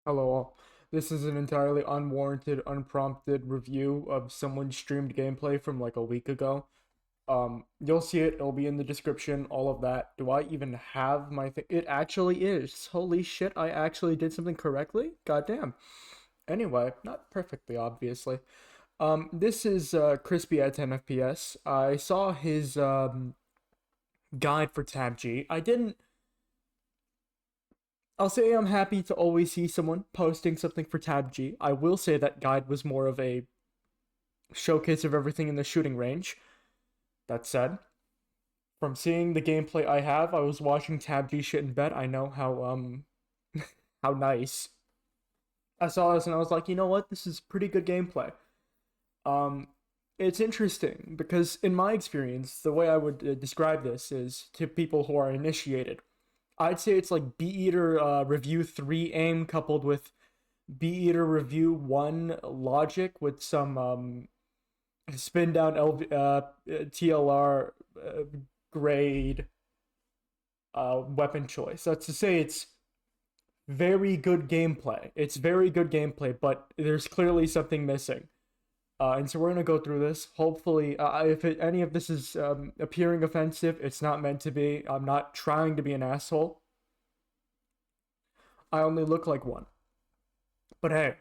Hello all. This is an entirely unwarranted, unprompted review of someone's streamed gameplay from like a week ago. You'll see it, it'll be in the description, all of that. Do I even have my thing? It actually is. Holy shit, I actually did something correctly? Goddamn. Anyway, not perfectly, obviously. This is KrispyAt10FPS. I saw his guide for TABG. I'll say I'm happy to always see someone posting something for TABG. I will say that guide was more of a showcase of everything in the shooting range. That said, from seeing the gameplay I was watching TABG shit in bed. I know how how nice. I saw this and I was like, you know what? This is pretty good gameplay. Um, it's interesting because in my experience, the way I would describe this is to people who are initiated. I'd say it's like Bee Eater Review 3 aim coupled with Bee Eater Review 1 logic with some spin down TLR grade weapon choice. That's to say, it's very good gameplay. It's very good gameplay, but there's clearly something missing. And so we're gonna go through this. Hopefully, if any of this is appearing offensive, it's not meant to be. I'm not trying to be an asshole. I only look like one. But hey,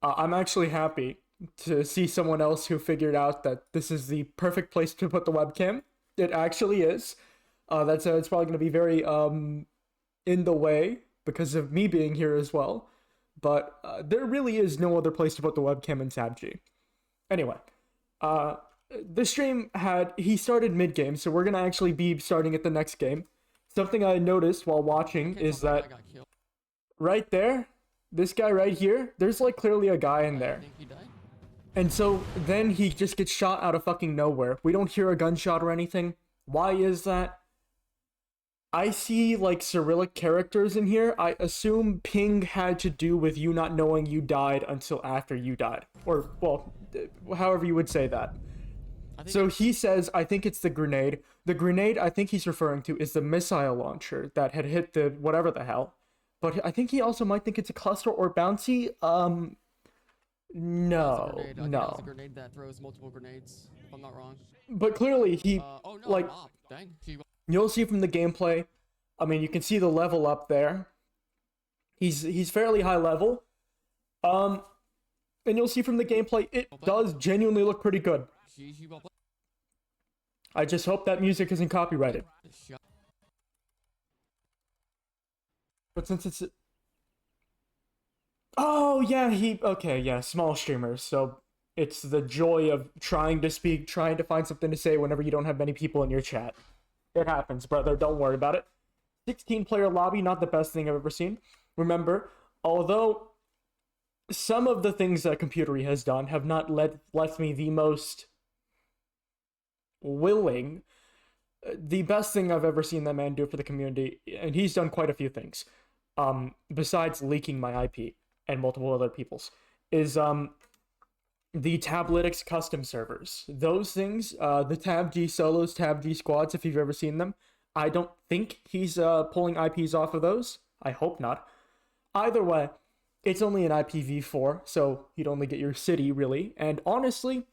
I'm actually happy to see someone else who figured out that this is the perfect place to put the webcam. It actually is. That's it's probably gonna be very in the way because of me being here as well. But there really is no other place to put the webcam in TABG. Anyway, uh, the stream he started mid game, so we're gonna actually be starting at the next game. Something I noticed while watching is that right there, this guy right here, there's like clearly a guy in there. And so then he just gets shot out of fucking nowhere. We don't hear a gunshot or anything. Why is that? I see like Cyrillic characters in here. I assume ping had to do with you not knowing you died until after you died. Or, well, however you would say that. So he says, I think it's the grenade. The grenade I think he's referring to is the missile launcher that had hit the whatever the hell. But I think he also might think it's a cluster or bouncy. No, no. It's a grenade that throws multiple grenades, if I'm not wrong. But clearly he, Oh no, like, dang. you'll see from the gameplay, I mean, you can see the level up there. He's fairly high level. And you'll see from the gameplay, it does genuinely look pretty good. I just hope that music isn't copyrighted. But since it's... Oh, yeah, okay, yeah, small streamers, so it's the joy of trying to speak, trying to find something to say whenever you don't have many people in your chat. It happens, brother, don't worry about it. 16-player lobby, not the best thing I've ever seen. Remember, although some of the things that Computery has done have not left me the most willing, the best thing I've ever seen that man do for the community, and he's done quite a few things, besides leaking my IP and multiple other people's, is the Tablytics custom servers. Those things, the TABG solos, TABG squads, if you've ever seen them, I don't think he's pulling IPs off of those. I hope not. Either way, it's only an IPv4, so you'd only get your city, really. And honestly,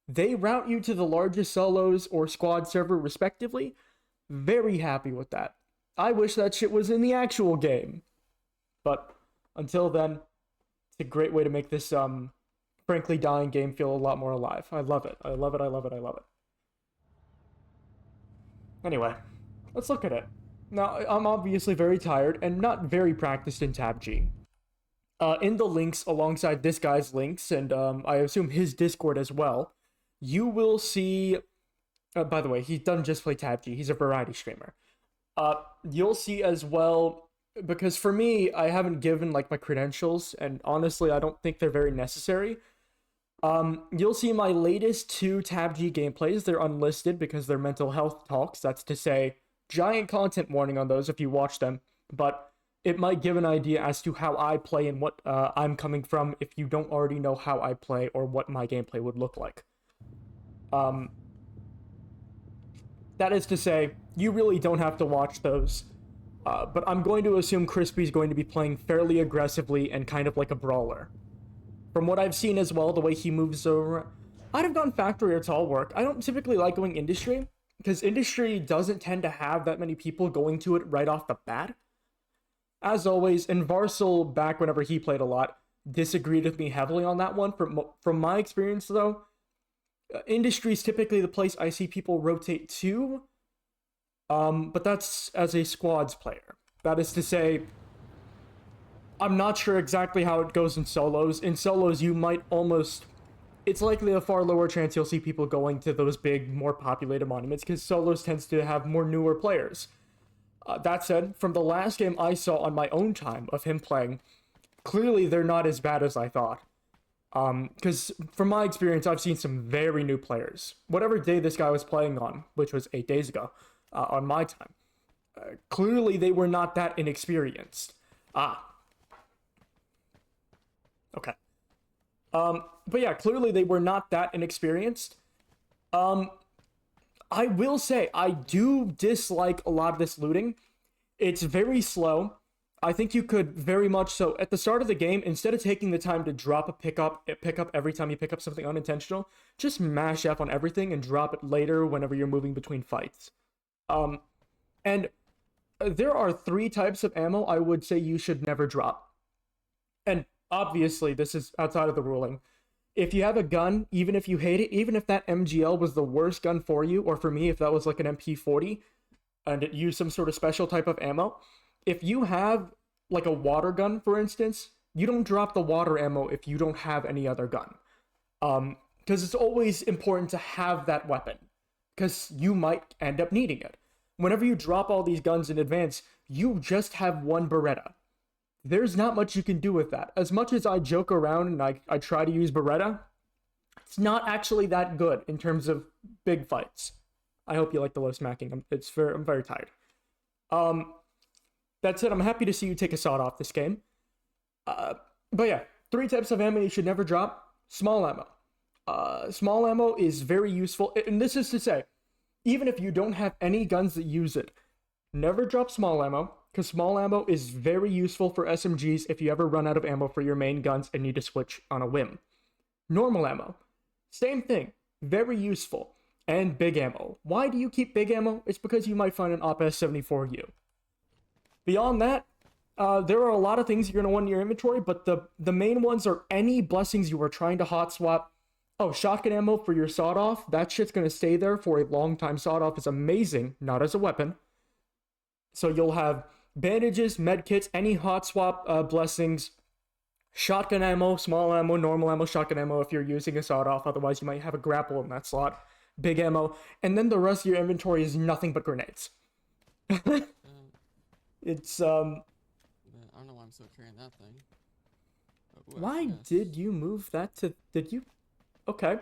they route you to the largest solos or squad server, respectively. Very happy with that. I wish that shit was in the actual game. But until then, it's a great way to make this frankly dying game feel a lot more alive. I love it. I love it. I love it. I love it. Anyway, let's look at it. Now, I'm obviously very tired and not very practiced in TABG. In the links alongside this guy's links, and I assume his Discord as well, you will see... by the way, he doesn't just play TABG, he's a variety streamer. You'll see as well, because for me, I haven't given like my credentials, and honestly, I don't think they're very necessary. You'll see my latest 2 TABG gameplays. They're unlisted because they're mental health talks. That's to say, giant content warning on those if you watch them, but it might give an idea as to how I play and what I'm coming from if you don't already know how I play or what my gameplay would look like. That is to say, you really don't have to watch those. But I'm going to assume Crispy's going to be playing fairly aggressively and kind of like a brawler. From what I've seen as well, the way he moves over, I'd have gone factory or tall work. I don't typically like going industry, because industry doesn't tend to have that many people going to it right off the bat. As always, and Varsal, back whenever he played a lot, disagreed with me heavily on that one. From my experience, though, industry is typically the place I see people rotate to, but that's as a squads player. That is to say, I'm not sure exactly how it goes in solos. In solos, you might almost... It's likely a far lower chance you'll see people going to those big, more populated monuments, because solos tends to have more newer players. That said, from the last game I saw on my own time of him playing, clearly they're not as bad as I thought. Because from my experience, I've seen some very new players. Whatever day this guy was playing on, which was 8 days ago, on my time, clearly they were not that inexperienced. Okay. But yeah, clearly they were not that inexperienced. I will say, I do dislike a lot of this looting. It's very slow. I think you could very much so, at the start of the game, instead of taking the time to drop a pickup every time you pick up something unintentional, just mash F on everything and drop it later whenever you're moving between fights. And there are 3 types of ammo I would say you should never drop. And obviously, this is outside of the ruling. If you have a gun, even if you hate it, even if that MGL was the worst gun for you, or for me, if that was like an MP40, and it used some sort of special type of ammo, if you have like a water gun, for instance, you don't drop the water ammo if you don't have any other gun. Because it's always important to have that weapon, because you might end up needing it. Whenever you drop all these guns in advance, you just have one Beretta. There's not much you can do with that. As much as I joke around and I try to use Beretta, it's not actually that good in terms of big fights. I hope you like the low smacking. I'm very tired. That said, I'm happy to see you take a sawed off this game. But yeah, 3 types of ammo you should never drop. Small ammo. Small ammo is very useful. And this is to say, even if you don't have any guns that use it, never drop small ammo, because small ammo is very useful for SMGs if you ever run out of ammo for your main guns and need to switch on a whim. Normal ammo, same thing, very useful. And big ammo. Why do you keep big ammo? It's because you might find an Op S74U. Beyond that, there are a lot of things you're going to want in your inventory, but the main ones are any blessings you are trying to hot swap. Oh, shotgun ammo for your sawed-off. That shit's going to stay there for a long time. Sawed-off is amazing, not as a weapon. So you'll have bandages, medkits, any hot swap blessings, shotgun ammo, small ammo, normal ammo, shotgun ammo if you're using a sawed-off. Otherwise, you might have a grapple in that slot. Big ammo. And then the rest of your inventory is nothing but grenades. It's, I don't know why I'm still carrying that thing. Why did you move that to... Did you... Okay.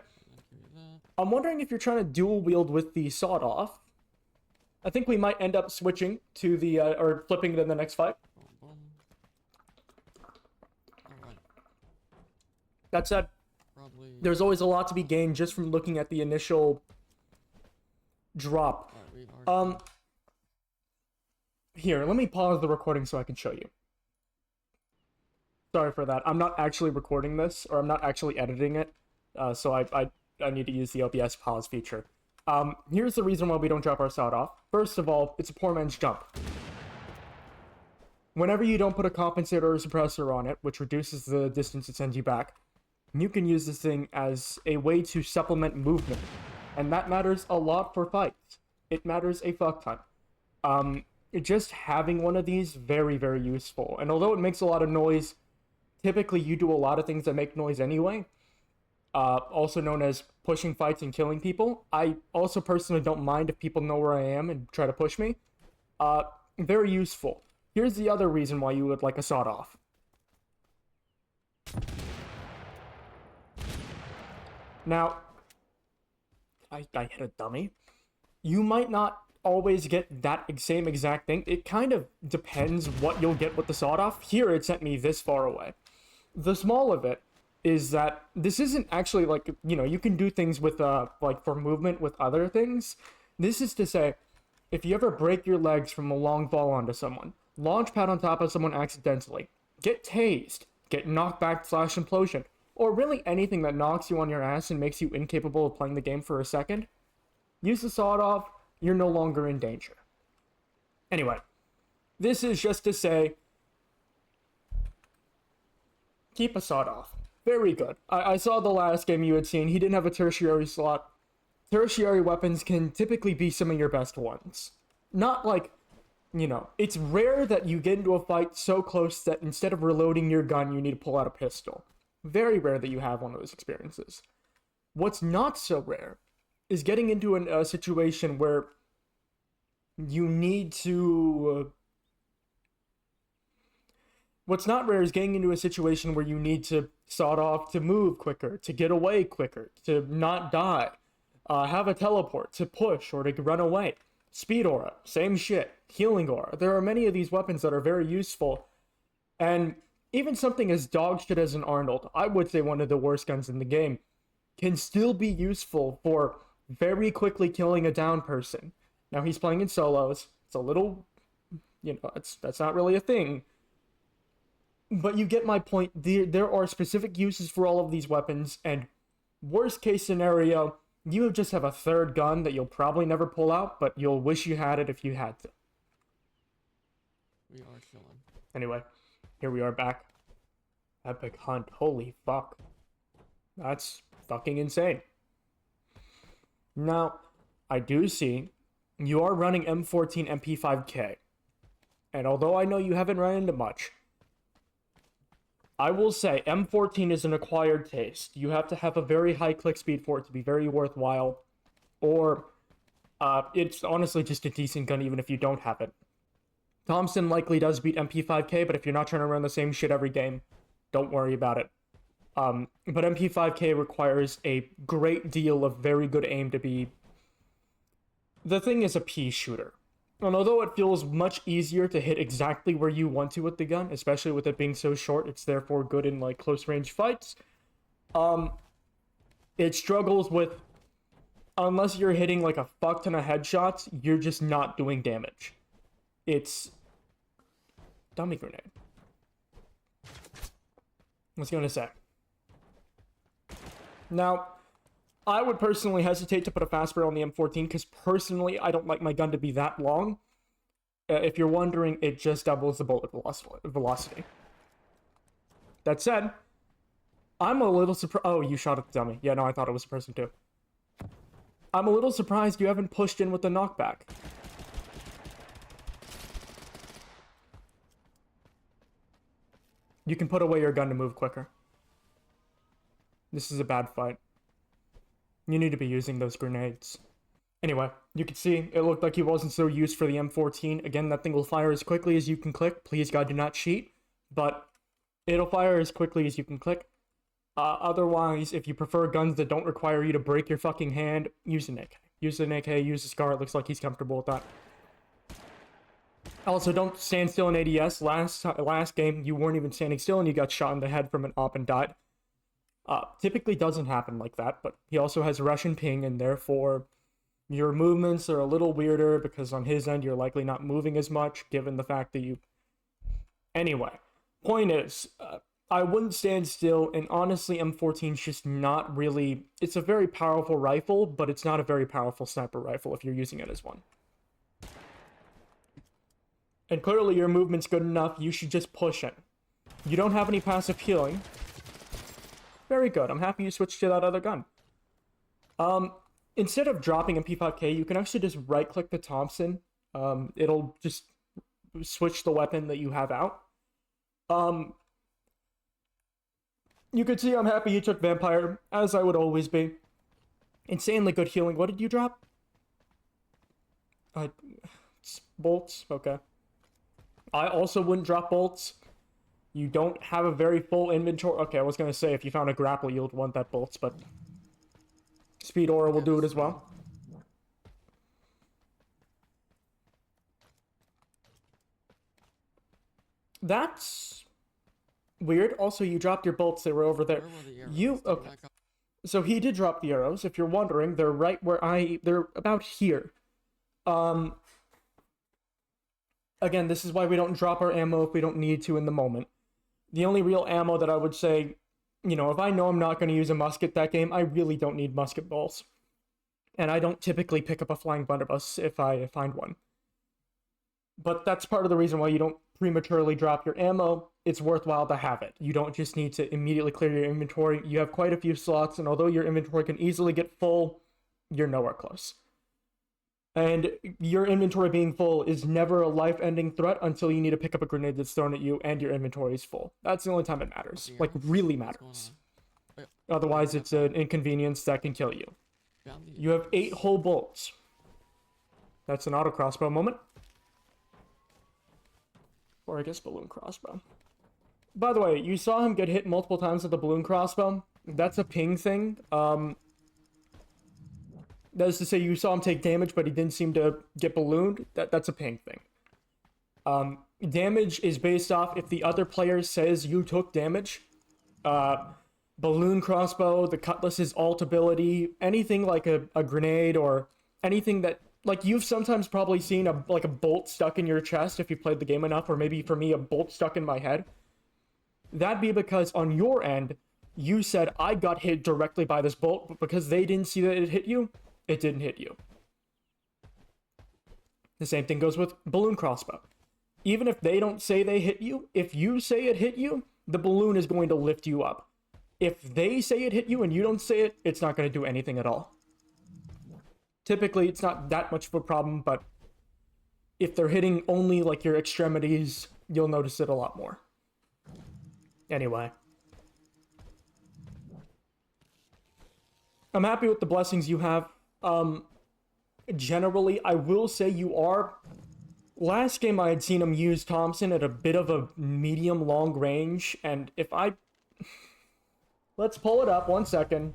That. I'm wondering if you're trying to dual wield with the sawed-off. I think we might end up switching to the, or flipping it in the next fight. Boom, boom. Alright. That said, Probably... there's always a lot to be gained just from looking at the initial drop. Here, let me pause the recording so I can show you. Sorry for that. I'm not actually recording this, or I'm not actually editing it, so I need to use the OBS pause feature. Here's the reason why we don't drop our sawed off. First of all, it's a poor man's jump. Whenever you don't put a compensator or a suppressor on it, which reduces the distance it sends you back, you can use this thing as a way to supplement movement. And that matters a lot for fights. It matters a fuck ton. Just having one of these, very, very useful. And although it makes a lot of noise, typically you do a lot of things that make noise anyway. Also known as pushing fights and killing people. I also personally don't mind if people know where I am and try to push me. Very useful. Here's the other reason why you would like a sawed off. Now, I hit a dummy. You might not always get that same exact thing. It kind of depends what you'll get with the sawed off. Here it sent me this far away. The small of it is that this isn't actually like, you know, you can do things with like for movement with other things. This is to say, if you ever break your legs from a long fall onto someone, launch pad on top of someone accidentally, get tased, get knocked back slash implosion, or really anything that knocks you on your ass and makes you incapable of playing the game for a second, use the sawed-off, you're no longer in danger. Anyway, this is just to say, keep a sawed-off. Very good. I saw the last game you had seen. He didn't have a tertiary slot. Tertiary weapons can typically be some of your best ones. Not like, it's rare that you get into a fight so close that instead of reloading your gun, you need to pull out a pistol. Very rare that you have one of those experiences. What's not so rare is getting into a situation where you need to... What's not rare is getting into a situation where you need to sawed off to move quicker, to get away quicker, to not die, have a teleport, to push, or to run away. Speed aura, same shit. Healing aura. There are many of these weapons that are very useful, and even something as dog shit as an Arnold, I would say one of the worst guns in the game, can still be useful for very quickly killing a down person. Now he's playing in solos. It's a little, that's not really a thing. But you get my point. There are specific uses for all of these weapons, and worst case scenario, you just have a third gun that you'll probably never pull out, but you'll wish you had it if you had to. We are chilling. Anyway, here we are back. Epic hunt. Holy fuck. That's fucking insane. Now, I do see you are running M14 MP5K. And although I know you haven't run into much, I will say M14 is an acquired taste. You have to have a very high click speed for it to be very worthwhile. Or, it's honestly just a decent gun even if you don't have it. Thompson likely does beat MP5K, but if you're not trying to run the same shit every game, don't worry about it. But MP5K requires a great deal of very good aim to be... The thing is a pea shooter. And although it feels much easier to hit exactly where you want to with the gun, especially with it being so short, it's therefore good in, close range fights, it struggles with... Unless you're hitting, a fuck ton of headshots, you're just not doing damage. It's... Dummy grenade. What's he gonna say? Now, I would personally hesitate to put a fast barrel on the M14 because personally, I don't like my gun to be that long. If you're wondering, it just doubles the bullet velocity. That said, I'm a little surprised... Oh, you shot at the dummy. Yeah, no, I thought it was a person too. I'm a little surprised you haven't pushed in with the knockback. You can put away your gun to move quicker. This is a bad fight. You need to be using those grenades. Anyway, you can see it looked like he wasn't so used for the M14. Again, that thing will fire as quickly as you can click. Please, God, do not cheat. But it'll fire as quickly as you can click. Otherwise, if you prefer guns that don't require you to break your fucking hand, use an AK. Use an AK, use a SCAR. It looks like he's comfortable with that. Also, don't stand still in ADS. Last game, you weren't even standing still and you got shot in the head from an op and died. Typically doesn't happen like that, but he also has Russian ping, and therefore your movements are a little weirder because on his end you're likely not moving as much, given the fact that you... Anyway, point is, I wouldn't stand still, and honestly M14's just not really... It's a very powerful rifle, but it's not a very powerful sniper rifle if you're using it as one. And clearly your movement's good enough, you should just push it. You don't have any passive healing. Very good. I'm happy you switched to that other gun. Instead of dropping MP5K, you can actually just right-click the Thompson. It'll just switch the weapon that you have out. You can see I'm happy you took Vampire, as I would always be. Insanely good healing. What did you drop? Bolts? Okay. I also wouldn't drop bolts. You don't have a very full inventory. Okay, I was going to say, if you found a grapple, you'd want that bolts, but... Speed aura will do it as well. That's... weird. Also, you dropped your bolts. They were over there. Where were the arrows? Okay. So he did drop the arrows. If you're wondering, they're right where they're about here. Again, this is why we don't drop our ammo if we don't need to in the moment. The only real ammo that I would say, if I know I'm not going to use a musket that game, I really don't need musket balls. And I don't typically pick up a flying blunderbuss if I find one. But that's part of the reason why you don't prematurely drop your ammo. It's worthwhile to have it. You don't just need to immediately clear your inventory. You have quite a few slots, and although your inventory can easily get full, you're nowhere close. And your inventory being full is never a life-ending threat until you need to pick up a grenade that's thrown at you and your inventory is full. That's the only time it matters. Like, really matters. Otherwise, it's an inconvenience that can kill you. You have 8 whole bolts. That's an auto crossbow moment. Or I guess balloon crossbow. By the way, you saw him get hit multiple times with the balloon crossbow. That's a ping thing. That is to say, you saw him take damage, but he didn't seem to get ballooned. That's a ping thing. Damage is based off if the other player says you took damage. Balloon crossbow, the cutlass's alt ability, anything like a grenade or anything that, like, you've sometimes probably seen a bolt stuck in your chest if you played the game enough, or maybe for me, a bolt stuck in my head. That'd be because on your end, you said I got hit directly by this bolt, but because they didn't see that it hit you, it didn't hit you. The same thing goes with balloon crossbow. Even if they don't say they hit you, if you say it hit you, the balloon is going to lift you up. If they say it hit you and you don't say it, it's not going to do anything at all. Typically, it's not that much of a problem, but if they're hitting only like your extremities, you'll notice it a lot more. Anyway. I'm happy with the blessings you have. Generally, I will say you are... Last game I had seen him use Thompson at a bit of a medium-long range, and if I... Let's pull it up, 1 second.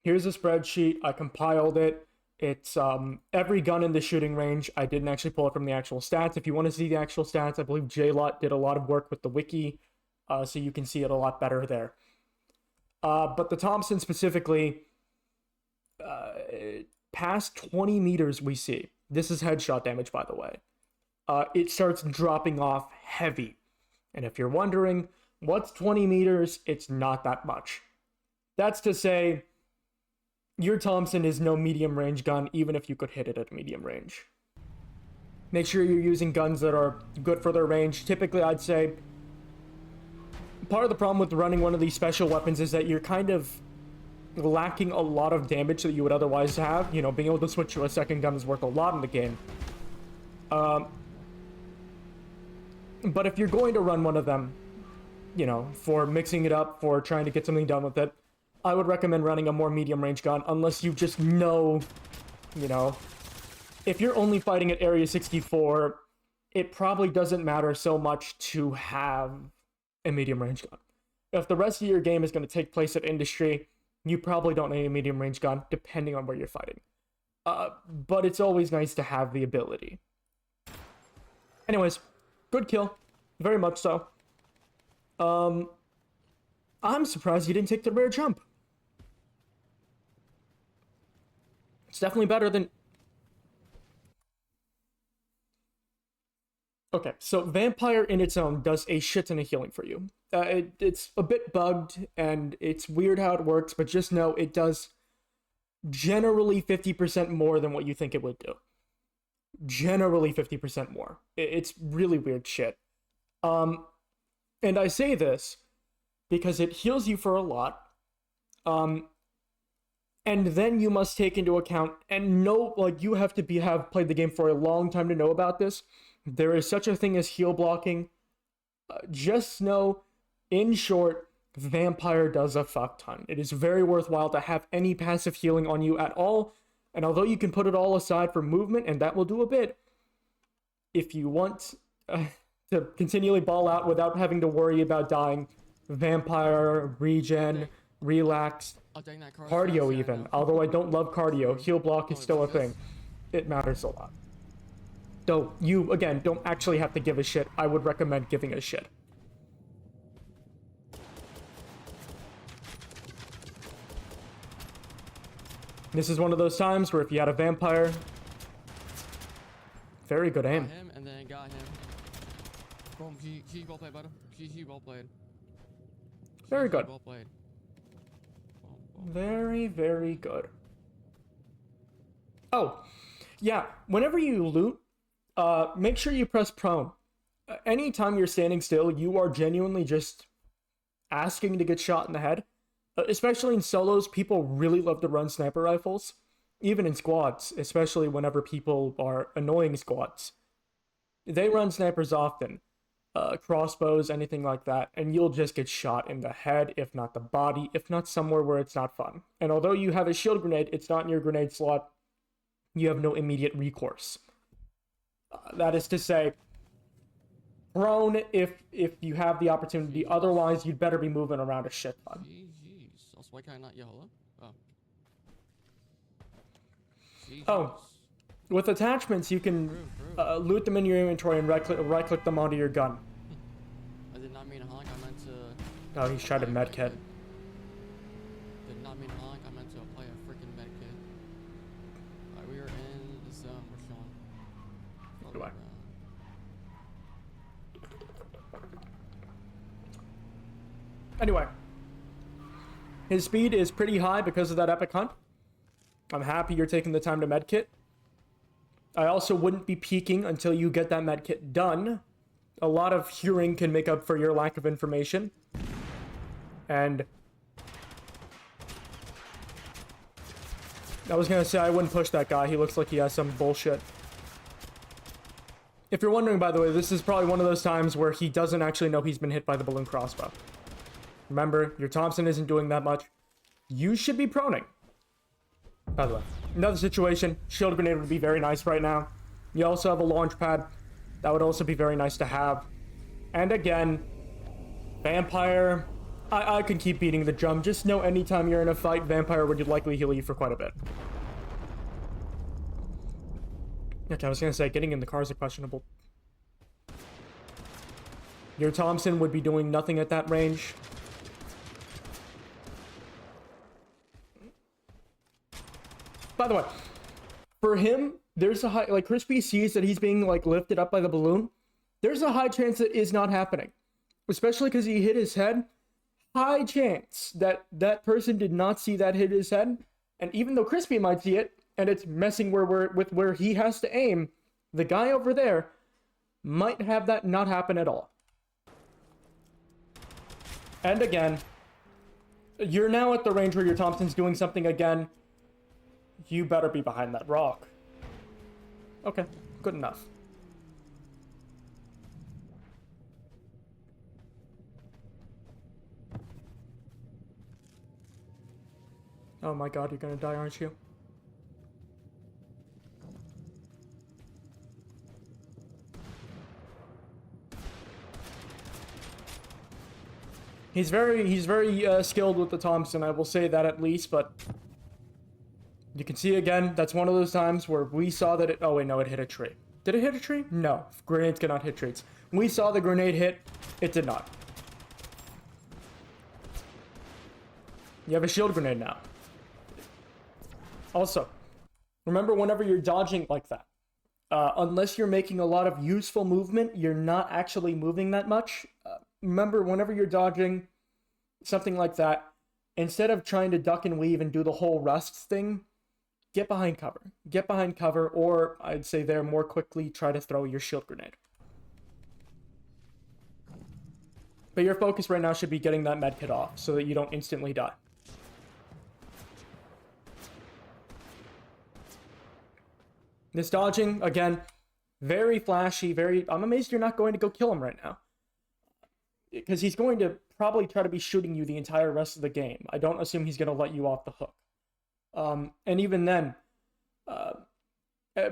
Here's a spreadsheet, I compiled it. It's every gun in the shooting range. I didn't actually pull it from the actual stats. If you want to see the actual stats, I believe JLot did a lot of work with the wiki, so you can see it a lot better there. But the Thompson specifically, past 20 meters we see. This is headshot damage, by the way. It starts dropping off heavy. And if you're wondering, what's 20 meters? It's not that much. That's to say, your Thompson is no medium range gun, even if you could hit it at medium range. Make sure you're using guns that are good for their range. Typically, I'd say, part of the problem with running one of these special weapons is that you're kind of lacking a lot of damage that you would otherwise have. You know, being able to switch to a second gun is worth a lot in the game. But if you're going to run one of them, you know, for mixing it up, for trying to get something done with it, I would recommend running a more medium range gun, unless you just know, you know, if you're only fighting at Area 64, it probably doesn't matter so much to have a medium range gun. If the rest of your game is going to take place at Industry, you probably don't need a medium range gun, depending on where you're fighting. But it's always nice to have the ability. Anyways, good kill. Very much so. I'm surprised you didn't take the rare jump. It's definitely better than... Okay, so Vampire in its own does a shit ton of healing for you. It's a bit bugged, and it's weird how it works, but just know it does generally 50% more than what you think it would do. Generally 50% more. It's really weird shit. And I say this because it heals you for a lot. And then you must take into account, and know, like, you have to have played the game for a long time to know about this. There is such a thing as heal blocking. Just know, in short, Vampire does a fuck ton. It is very worthwhile to have any passive healing on you at all. And although you can put it all aside for movement, and that will do a bit, if you want to continually ball out without having to worry about dying, Vampire, regen, relax, cardio even. Although I don't love cardio, heal block is still a thing. It matters a lot. Though you, again, don't actually have to give a shit. I would recommend giving a shit. This is one of those times where if you had a Vampire, Very good Got aim. him, and then got him. Boom, he well played, brother. He well played. Very good. Well played. Boom, boom. Very, very good. Oh, yeah. Whenever you loot, make sure you press prone. Anytime you're standing still, you are genuinely just asking to get shot in the head. Especially in solos, people really love to run sniper rifles. Even in squads, especially whenever people are annoying squads. They run snipers often. Crossbows, anything like that, and you'll just get shot in the head, if not the body, if not somewhere where it's not fun. And although you have a shield grenade, it's not in your grenade slot. You have no immediate recourse. That is to say, prone if you have the opportunity. Otherwise, you'd better be moving around a shit ton. Jeez. Also, why can I not yell? Oh. Oh. With attachments, you can loot them in your inventory and right-click them onto your gun. I did not mean to honk. I meant to. Oh, he's trying to medkit. Did not mean to honk. I meant to apply a freaking medkit. Alright, we are in the zone. We're showing. Do I? Anyway, his speed is pretty high because of that epic hunt. I'm happy you're taking the time to medkit. I also wouldn't be peeking until you get that medkit done. A lot of hearing can make up for your lack of information. And I was gonna say I wouldn't push that guy. He looks like he has some bullshit. If you're wondering, by the way, this is probably one of those times where he doesn't actually know he's been hit by the balloon crossbow. Remember, your Thompson isn't doing that much. You should be proning. By the way, another situation, shield grenade would be very nice right now. You also have a launch pad. That would also be very nice to have. And again, Vampire, I can keep beating the drum. Just know anytime you're in a fight, Vampire would likely heal you for quite a bit. Okay, I was gonna say, getting in the cars are questionable. Your Thompson would be doing nothing at that range. By the way, for him, there's a high, like, Crispy sees that he's being, like, lifted up by the balloon. There's a high chance that is not happening. Especially because he hit his head. High chance that that person did not see that hit his head. And even though Crispy might see it, and it's messing with where he has to aim, the guy over there might have that not happen at all. And again, you're now at the range where your Thompson's doing something again. You better be behind that rock. Okay, good enough. Oh my god, you're gonna die, aren't you? He's very skilled with the Thompson, I will say that at least, but you can see again, that's one of those times where we saw that it, oh wait, no, it hit a tree. Did it hit a tree? No, grenades cannot hit trees. We saw the grenade hit, it did not. You have a shield grenade now. Also, remember whenever you're dodging like that, unless you're making a lot of useful movement, you're not actually moving that much. Remember, whenever you're dodging something like that, instead of trying to duck and weave and do the whole rust thing, get behind cover. Get behind cover, or I'd say there more quickly, try to throw your shield grenade. But your focus right now should be getting that medkit off so that you don't instantly die. This dodging, again, very flashy, I'm amazed you're not going to go kill him right now. Because he's going to probably try to be shooting you the entire rest of the game. I don't assume he's going to let you off the hook. And even then,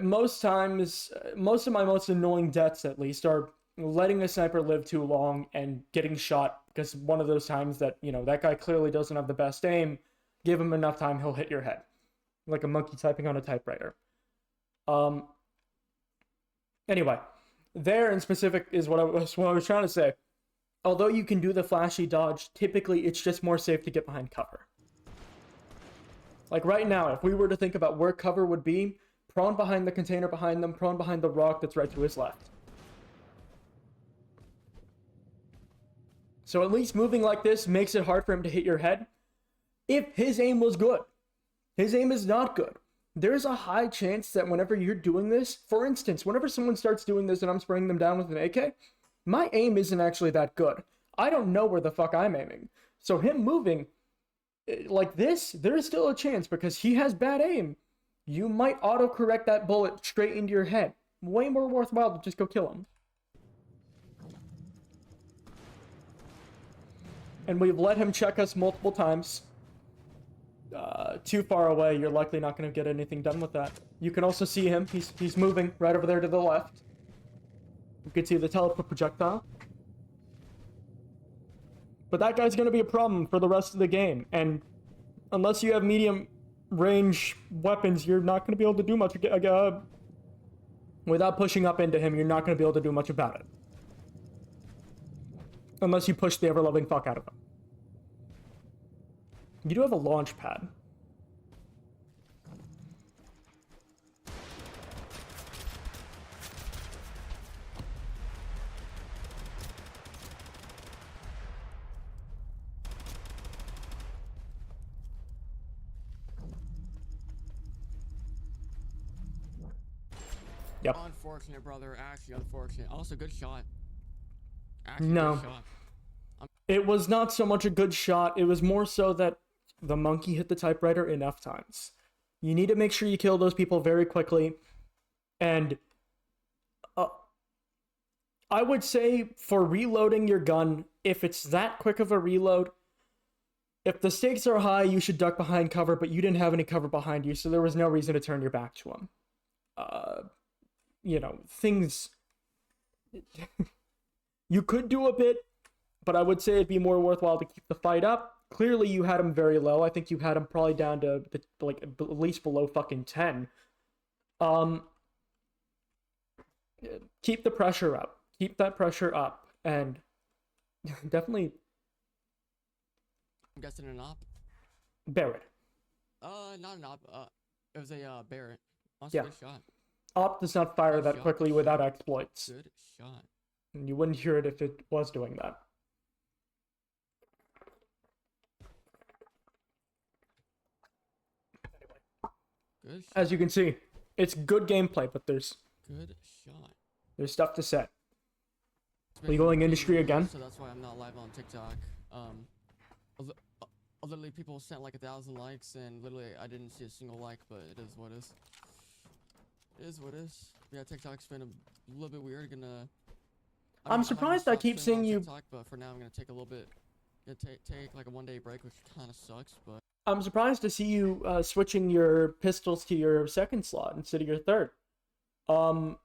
most times, most of my most annoying deaths at least are letting a sniper live too long and getting shot, because one of those times that, you know, that guy clearly doesn't have the best aim, give him enough time, he'll hit your head. Like a monkey typing on a typewriter. Anyway, there in specific is what I was trying to say. Although you can do the flashy dodge, typically it's just more safe to get behind cover. Like right now, if we were to think about where cover would be, prone behind the container behind them, prone behind the rock that's right to his left. So at least moving like this makes it hard for him to hit your head. If his aim was good, his aim is not good. There's a high chance that whenever you're doing this, for instance, whenever someone starts doing this and I'm spraying them down with an AK, my aim isn't actually that good. I don't know where the fuck I'm aiming. So him moving like this, there is still a chance because he has bad aim. You might autocorrect that bullet straight into your head. Way more worthwhile to just go kill him. And we've let him check us multiple times. Too far away, you're likely not going to get anything done with that. You can also see him. He's moving right over there to the left. You can see the teleport projectile. But that guy's going to be a problem for the rest of the game. And unless you have medium range weapons, you're not going to be able to do much. Without pushing up into him, you're not going to be able to do much about it. Unless you push the ever-loving fuck out of him. You do have a launch pad. Yep. Unfortunate, brother. Actually, unfortunate. Also, good shot. Actually, No. good shot. It was not so much a good shot. It was more so that the monkey hit the typewriter enough times. You need to make sure you kill those people very quickly. And I would say for reloading your gun, if it's that quick of a reload, if the stakes are high, you should duck behind cover, but you didn't have any cover behind you, so there was no reason to turn your back to him. You know, things... You could do a bit, but I would say it'd be more worthwhile to keep the fight up. Clearly, you had him very low. I think you had him probably down to, like, at least below fucking 10. Keep the pressure up. Keep that pressure up, and definitely... I'm guessing an op? Barrett. Not an op. It was a Barrett. Also, Yeah. good shot. Op does not fire Good that shot, quickly good without shot. exploits. Good shot. And you wouldn't hear it if it was doing that. Good shot. As you can see, it's good gameplay, but there's Good shot. stuff to say. It's Are you been going really industry weird, again? So that's why I'm not live on TikTok. Literally people sent like 1,000 likes, and literally I didn't see a single like, but it is what it is. It is what it is. Yeah, TikTok's been a little bit weird. I'm surprised I keep seeing you. TikTok, but for now I'm gonna take a little bit. Take like a 1-day break, which kind of sucks, but. I'm surprised to see you switching your pistols to your second slot instead of your third. I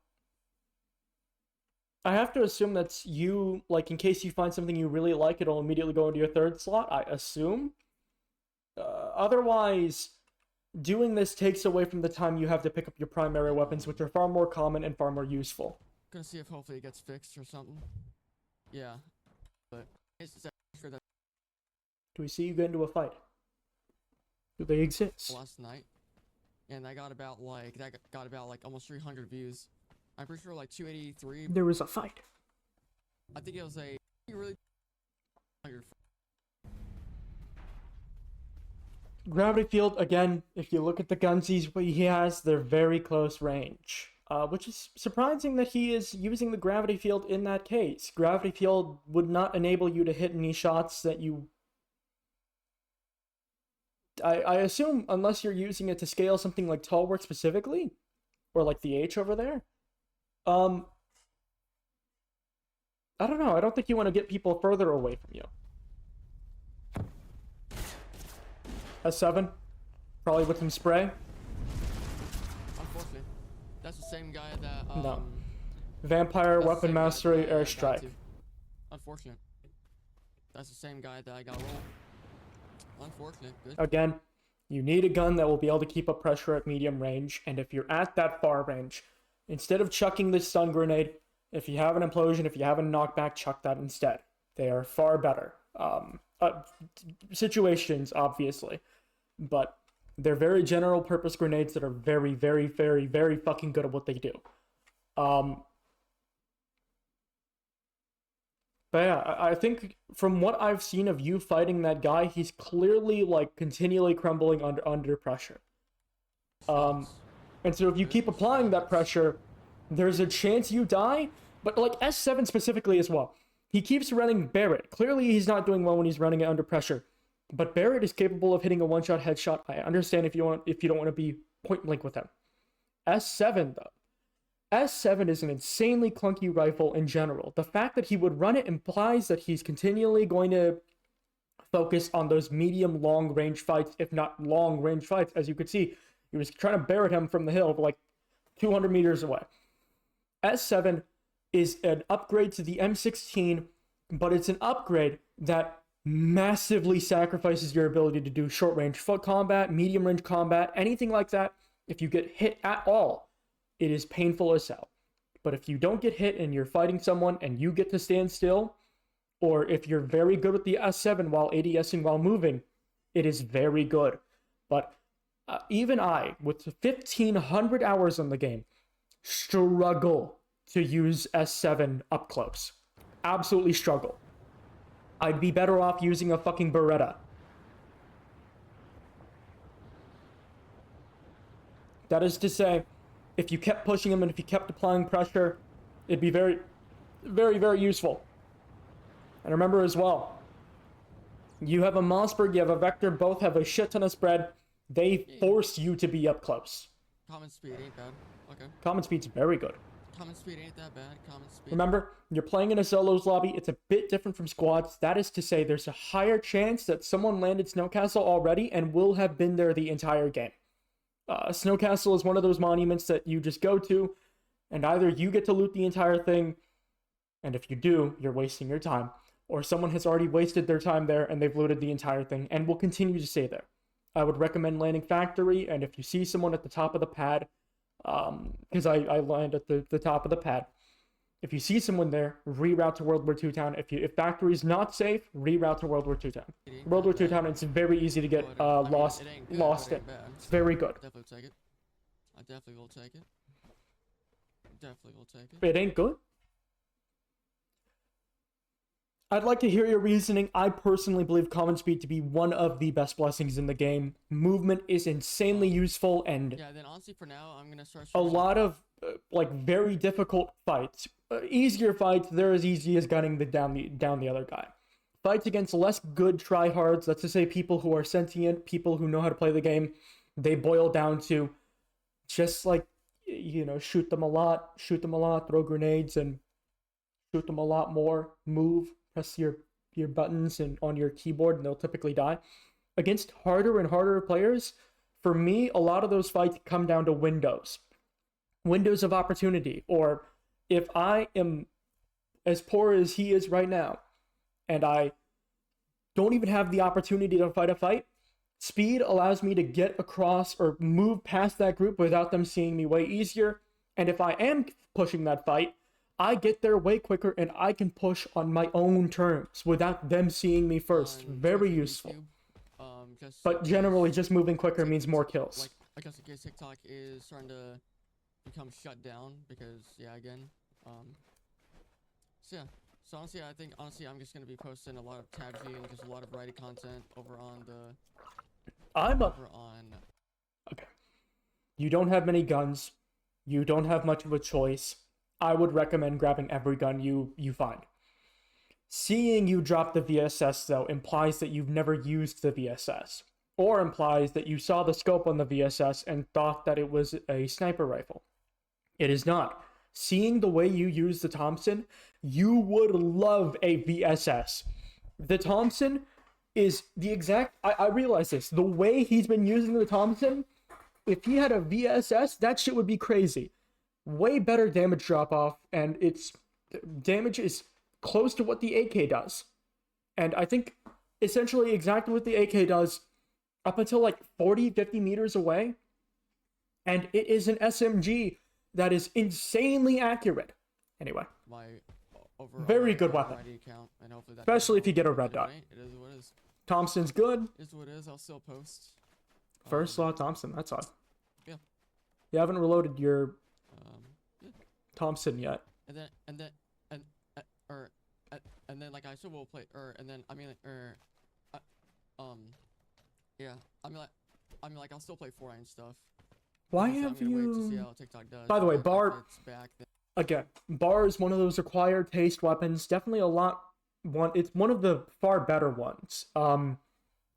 have to assume that's you, like, in case you find something you really like, it'll immediately go into your third slot, I assume. Otherwise, doing this takes away from the time you have to pick up your primary weapons, which are far more common and far more useful. Gonna see if hopefully it gets fixed or something. Yeah, but it's just sure that Do we see you get into a fight? Do they exist? last night, and I got about like almost 300 views. I'm pretty sure like 283. There was a fight. I think it was a really. Gravity field, again, if you look at the guns he has, they're very close range. Which is surprising that he is using the gravity field in that case. Gravity field would not enable you to hit any shots that you... I assume, unless you're using it to scale something like tall work specifically, or like the H over there. I don't know, I don't think you want to get people further away from you. S7, probably with some spray. Unfortunately, that's the same guy that. No. Vampire, that's the weapon same guy mastery, that I got airstrike. to. Unfortunate. That's the same guy that I got rolled. Unfortunate. Good. Again, you need a gun that will be able to keep up pressure at medium range, and if you're at that far range, instead of chucking the stun grenade, if you have an implosion, if you have a knockback, chuck that instead. They are far better. Situations, obviously, but They're very general purpose grenades that are very, very, very, very fucking good at what they do. But yeah, I think from what I've seen of you fighting that guy, he's clearly like continually crumbling under pressure. Shots. And so if you keep applying that pressure, there's a chance you die. But like S7 specifically as well, he keeps running Barrett. Clearly, he's not doing well when he's running it under pressure. But Barrett is capable of hitting a one-shot headshot. I understand if you don't want to be point blank with him. S7 though. S7 is an insanely clunky rifle in general. The fact that he would run it implies that he's continually going to focus on those medium long range fights, if not long range fights. As you could see, he was trying to Barrett him from the hill like 200 meters away. S7 is an upgrade to the M16, but it's an upgrade that massively sacrifices your ability to do short range foot combat, medium range combat, anything like that. If you get hit at all, it is painful as hell. But if you don't get hit and you're fighting someone and you get to stand still, or if you're very good with the S7 while ADSing while moving, it is very good. But even I, with 1,500 hours on the game, struggle to use S7 up close. Absolutely struggle. I'd be better off using a fucking Beretta. That is to say, if you kept pushing him and if you kept applying pressure, it'd be very, very, very useful. And remember as well, you have a Mossberg, you have a Vector, both have a shit ton of spread. They force you to be up close. Common speed ain't bad. Okay. Common speed's very good. Common speed ain't that bad. Common speed. Remember, you're playing in a solos lobby. It's a bit different from squads. That is to say, there's a higher chance that someone landed Snowcastle already and will have been there the entire game. Snowcastle is one of those monuments that you just go to, and either you get to loot the entire thing, and if you do, you're wasting your time, or someone has already wasted their time there and they've looted the entire thing and will continue to stay there. I would recommend landing Factory, and if you see someone at the top of the pad, because I land at the top of the pad, if you see someone there, reroute to World War II Town. If Factory's not safe, reroute to World War II Town. World War II Town, it's very easy to get lost in. It's very good. Definitely take it. I definitely will take it. Definitely will take it. It ain't good? I'd like to hear your reasoning. I personally believe common speed to be one of the best blessings in the game. Movement is insanely useful, and yeah, then honestly for now, I'm gonna start a lot of like very difficult fights. Easier fights, they're as easy as gunning down the other guy. Fights against less good tryhards, that's to say people who are sentient, people who know how to play the game, they boil down to just like, you know, shoot them a lot, throw grenades and shoot them a lot more, move, press your buttons and on your keyboard and they'll typically die. Against harder and harder players, for me, a lot of those fights come down to windows of opportunity. Or if I am as poor as he is right now and I don't even have the opportunity to fight a fight, speed allows me to get across or move past that group without them seeing me way easier. And if I am pushing that fight, I get there way quicker and I can push on my own terms without them seeing me first. Very useful. But generally, just moving quicker means more kills. Like, I guess because TikTok is starting to become shut down because, yeah, again. So yeah. So honestly, I think I'm just gonna be posting a lot of TABG and just a lot of variety content over on the. Okay. You don't have many guns. You don't have much of a choice. I would recommend grabbing every gun you find. Seeing you drop the VSS, though, implies that you've never used the VSS, or implies that you saw the scope on the VSS and thought that it was a sniper rifle. It is not. Seeing the way you use the Thompson, you would love a VSS. The Thompson is the exact... I realize this. The way he's been using the Thompson, if he had a VSS, that shit would be crazy. Way better damage drop-off, and its damage is close to what the AK does. And I think essentially exactly what the AK does up until like 40, 50 meters away. And it is an SMG that is insanely accurate. Anyway. Very good weapon. Especially if you get a red dot. It is what it is. Thompson's good. It is what it is. I'll still post. First slot Thompson. That's odd. Yeah. You haven't reloaded your Yeah. Thompson yet. And then like I still will play and then I mean yeah I mean like I'll still play Fortnite and stuff. Why Obviously, have I'm gonna wait to see you? how TikTok does. By the way, but if Bar. it's back, then Again, Bar is one of those required taste weapons. Definitely a lot. It's one of the far better ones.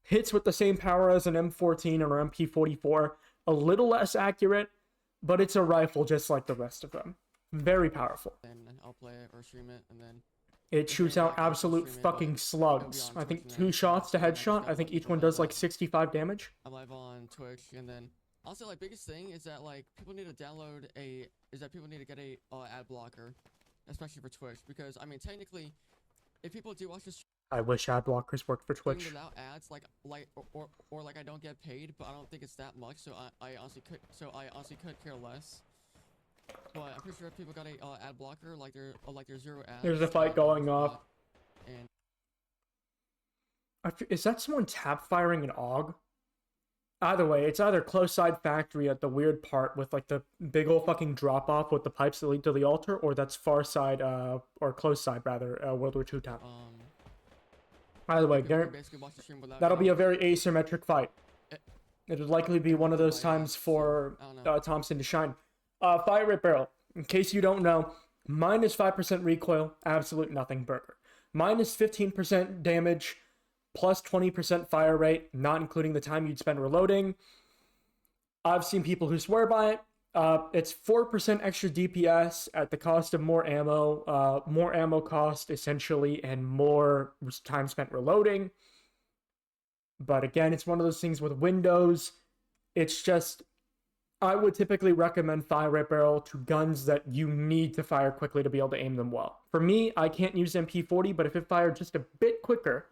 Hits with the same power as an M14 or MP44. A little less accurate, but it's a rifle just like the rest of them. Very powerful. I'll play it or stream it, and then It shoots out absolute fucking slugs. I think 2 shots to headshot. I think each one does like 65 damage. I'm live on Twitch, and then also like biggest thing is that like people need to people need to get a ad blocker, especially for Twitch, because I mean technically, if people do watch this I wish ad blockers worked for stream Twitch. without ads, like like I don't get paid, but I don't think it's that much, so I honestly could care less. But I'm pretty sure if people got a ad blocker, like there's 0 ads. There's a fight going off. And Is that someone tap firing an AUG? Either way, it's either close side factory at the weird part with like the big old fucking drop off with the pipes that lead to the altar, or that's far side, or close side rather, World War II tap. Either way, that'll be a very asymmetric fight. It would likely be one of those times for Thompson to shine. Fire rate barrel, in case you don't know, minus 5% recoil, absolute nothing burger. Minus 15% damage, plus 20% fire rate, not including the time you'd spend reloading. I've seen people who swear by it. It's 4% extra DPS at the cost of more ammo cost essentially, and more time spent reloading. But again, it's one of those things with Windows. It's just, I would typically recommend fire rate barrel to guns that you need to fire quickly to be able to aim them well. For me, I can't use MP40, but if it fired just a bit quicker,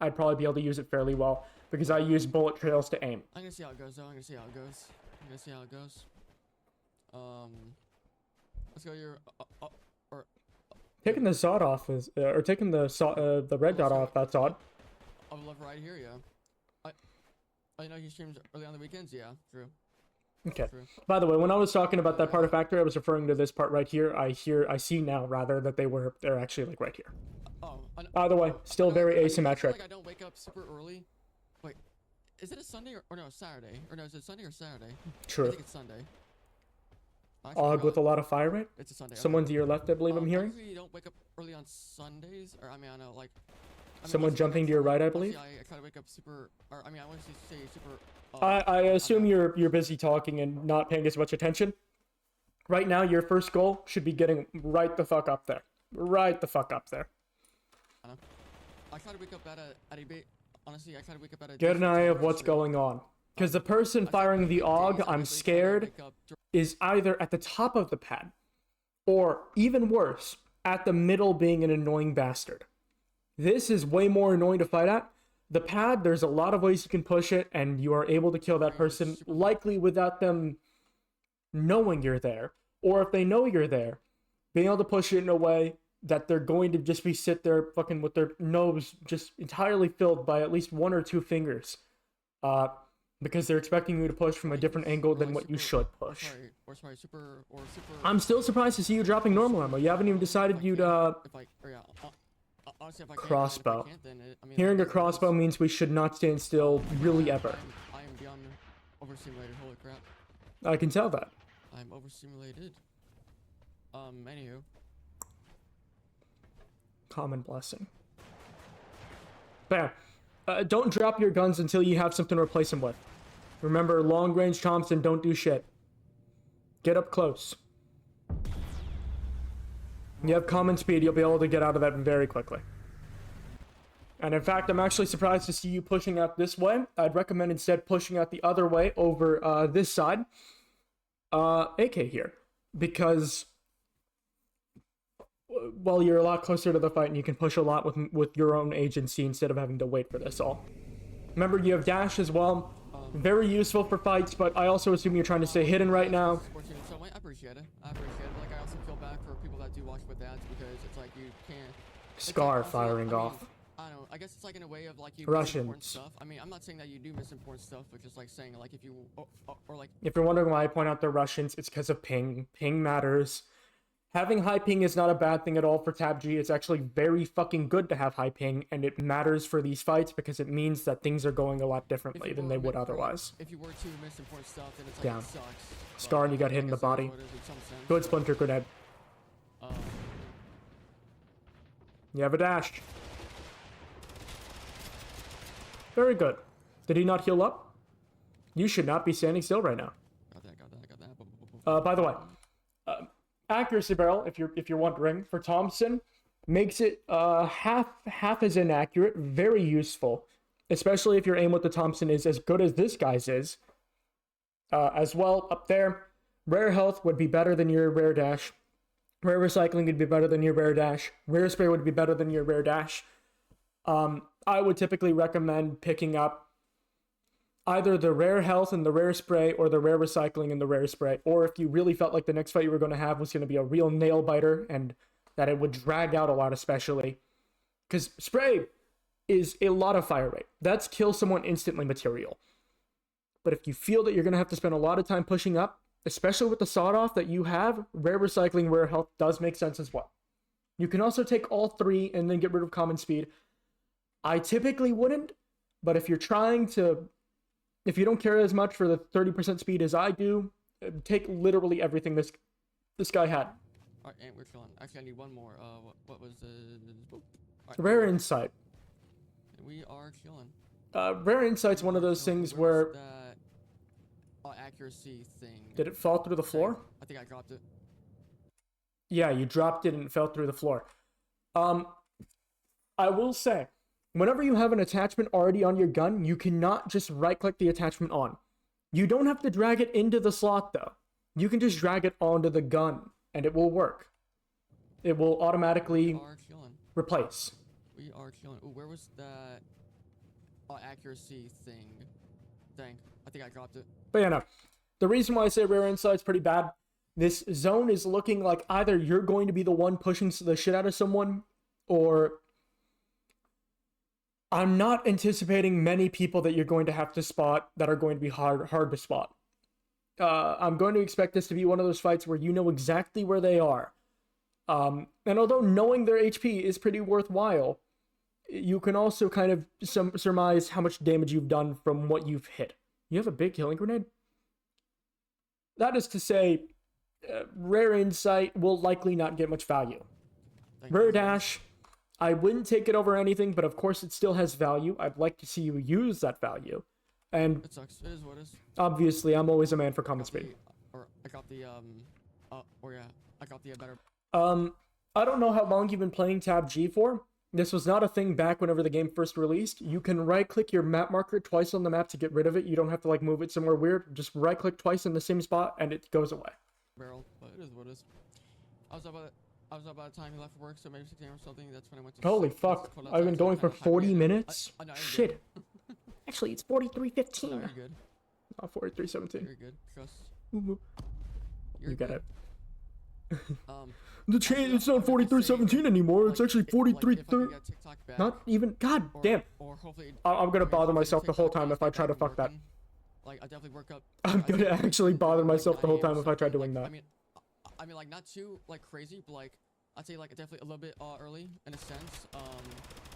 I'd probably be able to use it fairly well, because I use bullet trails to aim. I'm gonna see how it goes, though. I'm gonna see how it goes. Let's go your taking the sod off is, or taking the red dot off. That's odd. I live right here, yeah. I know he streams early on the weekends, yeah. True. Okay. True. By the way, when I was talking about that part of factory, I was referring to this part right here. I see now rather that they're actually like right here. Oh. Either way, still very asymmetric. Like I don't wake up super early. Wait, is it a Sunday or no Saturday? Or no, is it Sunday or Saturday? True. I think it's Sunday. AUG with a lot of fire rate. It's a Sunday. Someone to your left, I believe I'm hearing. I usually don't wake up early on Sundays, or I mean I know like. Someone jumping to your right, I believe. I try to wake up super, or I mean I want to say super. I assume you're busy talking and not paying as much attention. Right now, your first goal should be getting right the fuck up there. Right the fuck up there. I try to wake up at a bit. Honestly, I try to wake up at a. Get an eye of what's going on. Because the person firing the AUG, I'm scared, is either at the top of the pad, or even worse, at the middle being an annoying bastard. This is way more annoying to fight at. The pad, there's a lot of ways you can push it, and you are able to kill that person, likely without them knowing you're there. Or if they know you're there, being able to push it in a way that they're going to just be sit there fucking with their nose just entirely filled by at least 1 or 2 fingers. Because they're expecting you to push from a different angle than what you should push. I'm still surprised to see you dropping normal ammo. You haven't even decided you'd, crossbow. Hearing a crossbow means we should not stand still, really, ever. I am beyond overstimulated, holy crap. I can tell that. I'm overstimulated. Anywho. Common blessing. Bam. Don't drop your guns until you have something to replace them with. Remember, long-range Thompson don't do shit. Get up close. You have common speed, you'll be able to get out of that very quickly. And in fact, I'm actually surprised to see you pushing out this way. I'd recommend instead pushing out the other way over this side. AK here. Because, well, you're a lot closer to the fight and you can push a lot with your own agency instead of having to wait for this all. Remember, you have dash as well. Very useful for fights, but I also assume you're trying to stay hidden right now. So I appreciate it. Like, I also feel bad for people that do watch with ads, because it's like you can't. Scar firing off. I don't I guess it's like in a way of like you miss important Russians. stuff. I mean, I'm not saying that you do miss important stuff, but just like saying like if you or like If you're wondering why I point out the Russians, it's because of ping. Ping matters. Having high ping is not a bad thing at all for TABG. It's actually very fucking good to have high ping, and it matters for these fights because it means that things are going a lot differently than they would otherwise. If you were to miss important stuff, then it's like Down. it sucks. Scar and you got hit in the body. Good splinter grenade. You have a dash. Very good. Did he not heal up? You should not be standing still right now. Got that. By the way, accuracy barrel, if you're wondering, for Thompson, makes it half as inaccurate. Very useful, especially if your aim with the Thompson is as good as this guy's is. As well, up there, rare health would be better than your rare dash. Rare recycling would be better than your rare dash. Rare spray would be better than your rare dash. I would typically recommend picking up either the rare health and the rare spray or the rare recycling and the rare spray. Or if you really felt like the next fight you were going to have was going to be a real nail biter and that it would drag out a lot, especially. Because spray is a lot of fire rate. That's kill someone instantly material. But if you feel that you're going to have to spend a lot of time pushing up, especially with the sawed-off that you have, rare recycling, rare health does make sense as well. You can also take all three and then get rid of common speed. I typically wouldn't, but if you're trying to, if you don't care as much for the 30% speed as I do, take literally everything this guy had. Alright, and we're chilling. Actually, I need one more. What was the... Right, Rare Insight. We are chilling. Rare Insight's one of those things where... That accuracy thing. Did it fall through the floor? I think I dropped it. Yeah, you dropped it and it fell through the floor. I will say, whenever you have an attachment already on your gun, you cannot just right-click the attachment on. You don't have to drag it into the slot, though. You can just drag it onto the gun, and it will work. It will automatically replace. We are chilling. Ooh, where was that accuracy thing? Dang, I think I dropped it. But yeah, no. The reason why I say Rare Insight's pretty bad, this zone is looking like either you're going to be the one pushing the shit out of someone, or... I'm not anticipating many people that you're going to have to spot that are going to be hard to spot. I'm going to expect this to be one of those fights where you know exactly where they are. And although knowing their HP is pretty worthwhile, you can also kind of surmise how much damage you've done from what you've hit. You have a big healing grenade? That is to say, Rare Insight will likely not get much value. Rare Dash... I wouldn't take it over anything, but of course it still has value. I'd like to see you use that value. And it sucks. It is what it is. Obviously, I'm always a man for common speed. I got the better. I don't know how long you've been playing TABG for. This was not a thing back whenever the game first released. You can right-click your map marker twice on the map to get rid of it. You don't have to like move it somewhere weird. Just right-click twice in the same spot and it goes away. Barrel, but it is what it is. I was about the time he left for work, so maybe 6 a.m. or something. That's when I went to... Holy fuck. I've been going for 40 minutes? Shit. Actually, it's 43:15. No, you're good. Not 43:17. You're good. Trust. You got it. The chain, it's not 43:17 anymore. It's actually 43:30. Not even... God damn. I'm gonna bother myself the whole time if I try to fuck that. Like, I definitely work up... I'm gonna actually bother myself the whole time if I try doing that. I mean, like, not too, like, crazy, but, like, I'd say, like, definitely a little bit, early, in a sense.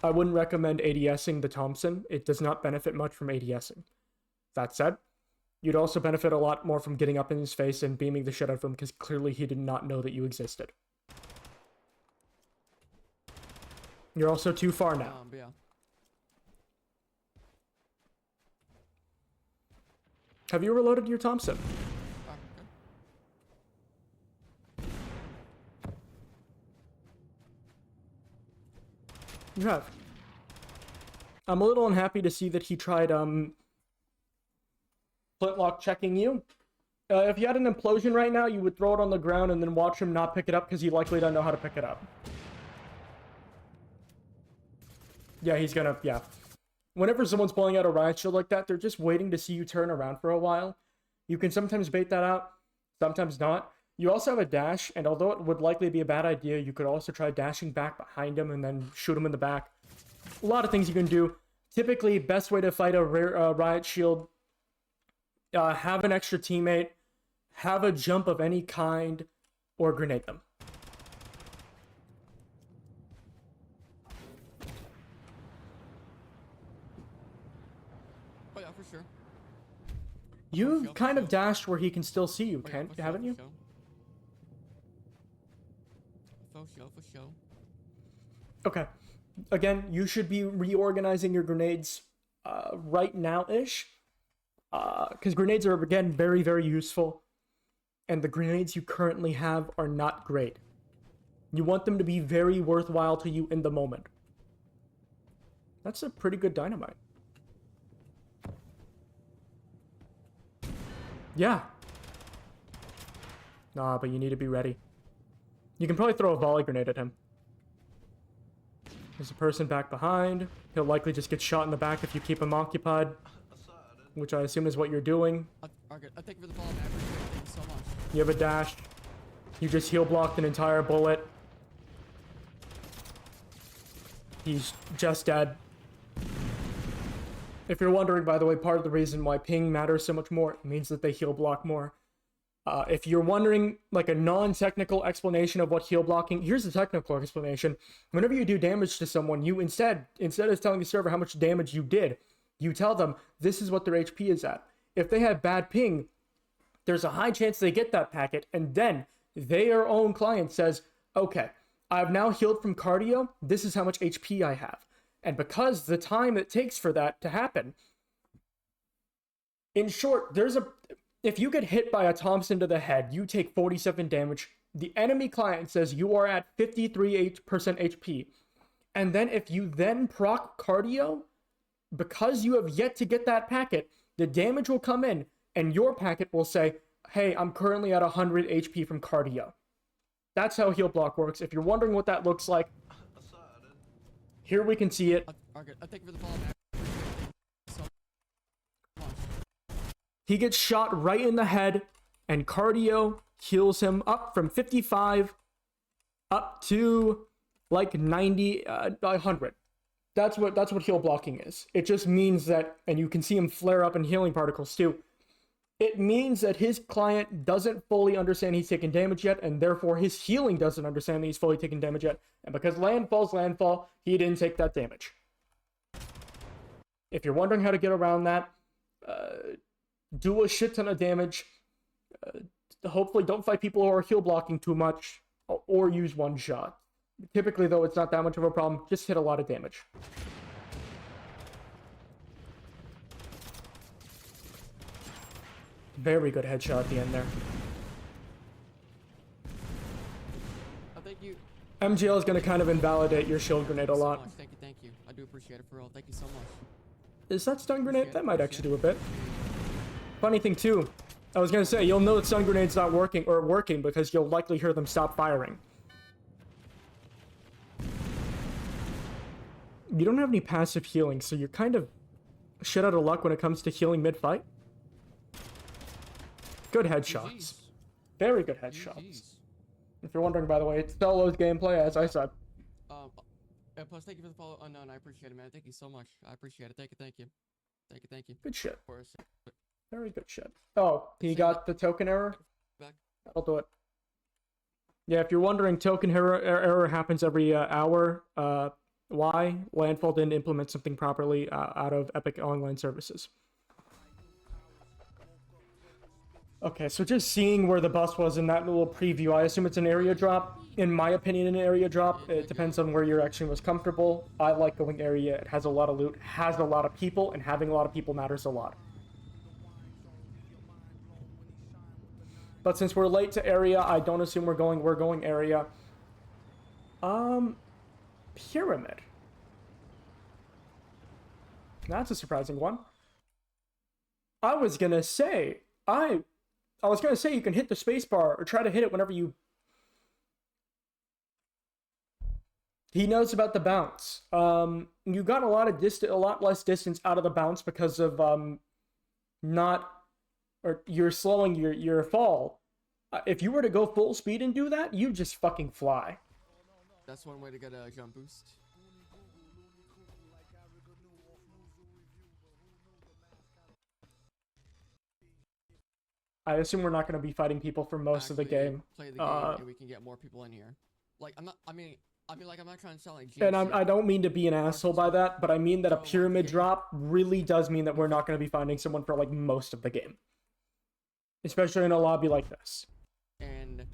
I wouldn't recommend ADSing the Thompson. It does not benefit much from ADSing. That said, you'd also benefit a lot more from getting up in his face and beaming the shit out of him, because clearly he did not know that you existed. You're also too far now. Yeah. Have you reloaded your Thompson? You have. I'm a little unhappy to see that he tried, flintlock checking you. If you had an implosion right now, you would throw it on the ground and then watch him not pick it up because he likely doesn't know how to pick it up. Yeah, he's gonna, yeah. Whenever someone's pulling out a riot shield like that, they're just waiting to see you turn around for a while. You can sometimes bait that out, sometimes not. You also have a dash, and although it would likely be a bad idea, you could also try dashing back behind him and then shoot him in the back. A lot of things you can do. Typically, best way to fight a riot shield, have an extra teammate, have a jump of any kind, or grenade them. Oh yeah, for sure. You've kind of dashed where he can still see you, Kent, haven't you? For sure. Okay. Again, you should be reorganizing your grenades right now-ish. Because grenades are, again, very, very useful. And the grenades you currently have are not great. You want them to be very worthwhile to you in the moment. That's a pretty good dynamite. Yeah. Nah, but you need to be ready. You can probably throw a volley grenade at him. There's a person back behind. He'll likely just get shot in the back if you keep him occupied. Which I assume is what you're doing. I thank you for the follow, man. I appreciate it so much. You have a dash. You just heal blocked an entire bullet. He's just dead. If you're wondering, by the way, part of the reason why ping matters so much more, it means that they heal block more. If you're wondering, like, a non-technical explanation of what heal blocking, here's the technical explanation. Whenever you do damage to someone, you instead of telling the server how much damage you did, you tell them this is what their HP is at. If they have bad ping, there's a high chance they get that packet, and then their own client says, okay, I've now healed from cardio, this is how much HP I have. And because the time it takes for that to happen, in short, if you get hit by a Thompson to the head, you take 47 damage. The enemy client says you are at 53% HP. And then if you then proc cardio, because you have yet to get that packet, the damage will come in and your packet will say, hey, I'm currently at 100 HP from cardio. That's how heal block works. If you're wondering what that looks like, here we can see it. I thank you for the follow, man. So much. He gets shot right in the head, and cardio heals him up from 55 up to like 90, 100. That's what heal blocking is. It just means that, and you can see him flare up in healing particles too. It means that his client doesn't fully understand he's taking damage yet, and therefore his healing doesn't understand that he's fully taking damage yet. And because landfall's landfall, he didn't take that damage. If you're wondering how to get around that, do a shit ton of damage. Hopefully don't fight people who are heal blocking too much, or use one shot. Typically, though, it's not that much of a problem. Just hit a lot of damage. Very good headshot at the end there. Thank you. MGL is going to kind of invalidate your shield grenade a lot. So thank you. I do appreciate it for real. Thank you so much. Is that stun grenade? That might actually do a bit. Funny thing too, I was going to say, you'll know that stun grenade's not working, or working, because you'll likely hear them stop firing. You don't have any passive healing, so you're kind of shit out of luck when it comes to healing mid-fight. Good headshots. GGs. Very good headshots. GGs. If you're wondering, by the way, it's Solo's gameplay, as I said. Plus, thank you for the follow. Unknown, I appreciate it, man. Thank you so much. I appreciate it. Thank you. Good shit. Of course. Very good shit. Oh, he got the token error? Back. I'll do it. Yeah, if you're wondering, token error happens every hour. Why? Landfall didn't implement something properly out of Epic Online Services. Okay, so just seeing where the bus was in that little preview, I assume it's an area drop. In my opinion, an area drop. It depends on where your action was comfortable. I like going area. It has a lot of loot, has a lot of people, and having a lot of people matters a lot. But since we're late to area, I don't assume we're going area. Pyramid. That's a surprising one. I was gonna say you can hit the spacebar or try to hit it whenever you... He knows about the bounce. You got a lot less distance out of the bounce because of you're slowing your fall. If you were to go full speed and do that, you just fucking fly. That's one way to get a jump boost. I assume we're not going to be fighting people for most of the game. Play the game and we can get more people in here. Like, I'm not, I mean, like, I'm not trying to sound like And I don't mean to be an asshole by that, but I mean that a pyramid drop really does mean that we're not going to be finding someone for, like, most of the game. Especially in a lobby like this. And...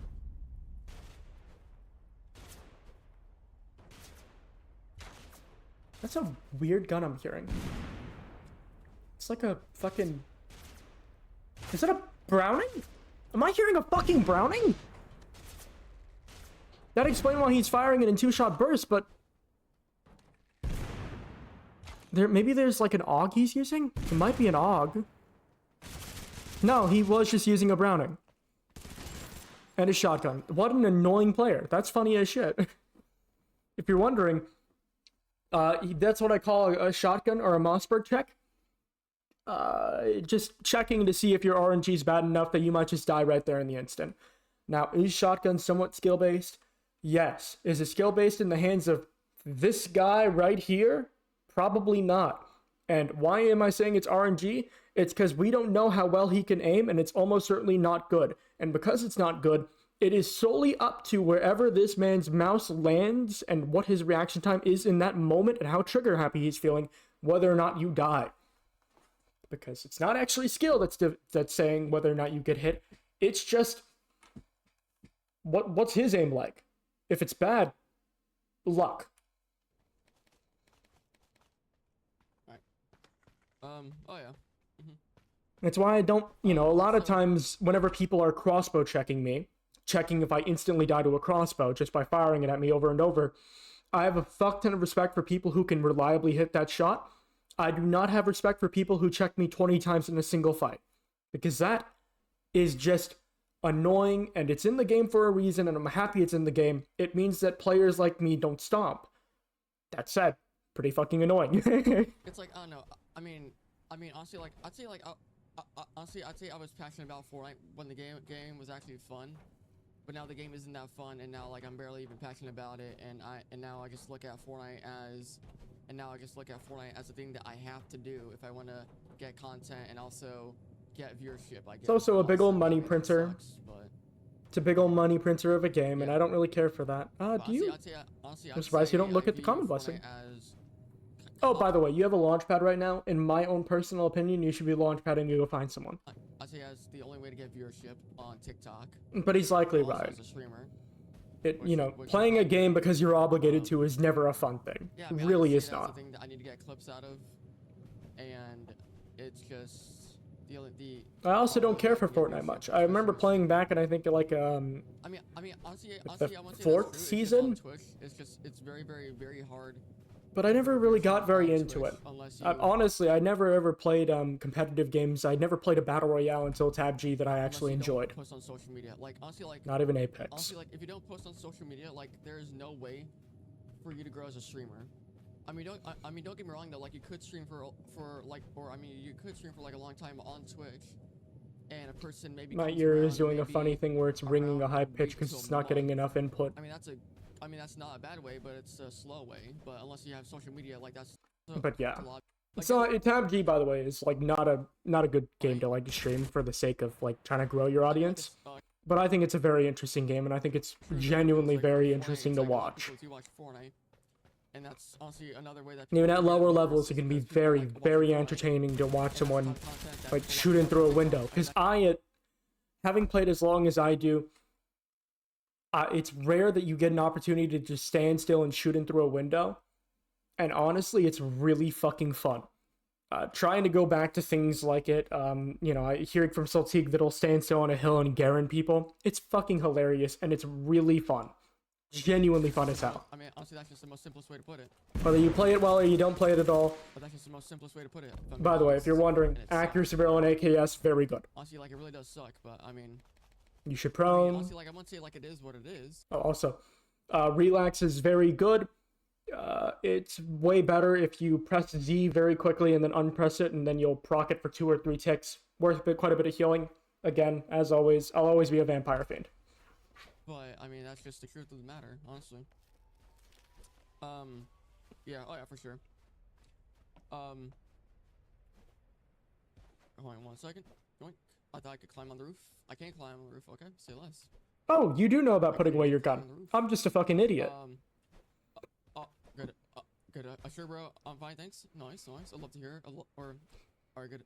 That's a weird gun I'm hearing. It's like a fucking... Is that a Browning? Am I hearing a fucking Browning? That explains why he's firing it in 2-shot bursts, but... Maybe there's like an AUG he's using? It might be an AUG. No, he was just using a Browning. And a shotgun. What an annoying player. That's funny as shit. If you're wondering, that's what I call a shotgun or a Mossberg check. Just checking to see if your RNG is bad enough that you might just die right there in the instant. Now, is shotgun somewhat skill-based? Yes. Is it skill-based in the hands of this guy right here? Probably not. And why am I saying it's RNG? It's because we don't know how well he can aim, and it's almost certainly not good. And because it's not good, it is solely up to wherever this man's mouse lands and what his reaction time is in that moment and how trigger happy he's feeling, whether or not you die. Because it's not actually skill that's saying whether or not you get hit. It's just what's his aim like. If it's bad, luck. Right. Oh yeah. That's why I don't, a lot of times whenever people are crossbow checking me, checking if I instantly die to a crossbow just by firing it at me over and over, I have a fuck ton of respect for people who can reliably hit that shot. I do not have respect for people who check me 20 times in a single fight. Because that is just annoying, and it's in the game for a reason, and I'm happy it's in the game. It means that players like me don't stomp. That said, pretty fucking annoying. It's like, I don't know. I mean, honestly, like, I'd say I was passionate about Fortnite when the game was actually fun. But now the game isn't that fun, and now, like, I'm barely even passionate about it, and now I just look at Fortnite as... a thing that I have to do if I want to get content and also get vieurship. I guess. It's also a big old money printer. Sucks, but... It's a big old money printer of a game, and I don't really care for that. Do you? I'm surprised you don't look at the comment blessing. Oh, by the way, you have a launchpad right now. In my own personal opinion, you should be launchpadding to go find someone. I'd say that's the only way to get viewership on TikTok. But he's likely right. As a streamer. Playing a game because you're obligated to is never a fun thing. Yeah, it really is that's not. The thing that I need to get clips out of, and it's just I also don't care for Fortnite much. I remember playing back, and I think like honestly, I want to say fourth season. Twitch, it's very, very, very hard. But I never really got very into it. Honestly, I never ever played competitive games. I never played a battle royale until TABG that I actually enjoyed. Post on social media, like honestly, like not even Apex. Honestly, like if you don't post on social media, like there is no way for you to grow as a streamer. Don't get me wrong though. Like you could stream you could stream for like a long time on Twitch, and a person maybe. My ear is doing a funny thing where it's ringing a high pitch because it's not getting enough input. That's not a bad way, but it's a slow way. But unless you have social media, like that's. But yeah. So TABG, by the way, is like not a good game to like stream for the sake of like trying to grow your audience. But I think it's a very interesting game, and I think it's genuinely very interesting to watch. And that's honestly another way that even at lower levels, it can be very, very entertaining to watch someone like shooting through a window. Because having played as long as I do, it's rare that you get an opportunity to just stand still and shoot in through a window. And honestly, it's really fucking fun. Trying to go back to things like it, I hear it from Saltique that'll stand still on a hill and Garen people. It's fucking hilarious, and it's really fun. Genuinely fun as hell. Honestly, that's just the most simplest way to put it. Whether you play it well or you don't play it at all. But that's just the most simplest way to put it. By the way, if you're wondering, accuracy barrel and AKS, very good. Honestly, like, it really does suck, but, you should prone. Honestly, like, I won't say, like, it is what it is. Oh, also, relax is very good. It's way better if you press Z very quickly and then unpress it, and then you'll proc it for 2 or 3 ticks. Worth quite a bit of healing. again, as always, I'll always be a vampire fiend. But I mean, that's just the truth of the matter, honestly. Yeah, oh yeah, for sure. Hold on 1 second. Yoink. I thought I could climb on the roof. I can't climb on the roof. Okay, say less. Oh, you do know about putting away your Climb gun. on the roof. I'm just a fucking idiot. Oh, good. Good. Sure, bro. I'm fine, thanks. Nice. I'd love to hear it. Or good.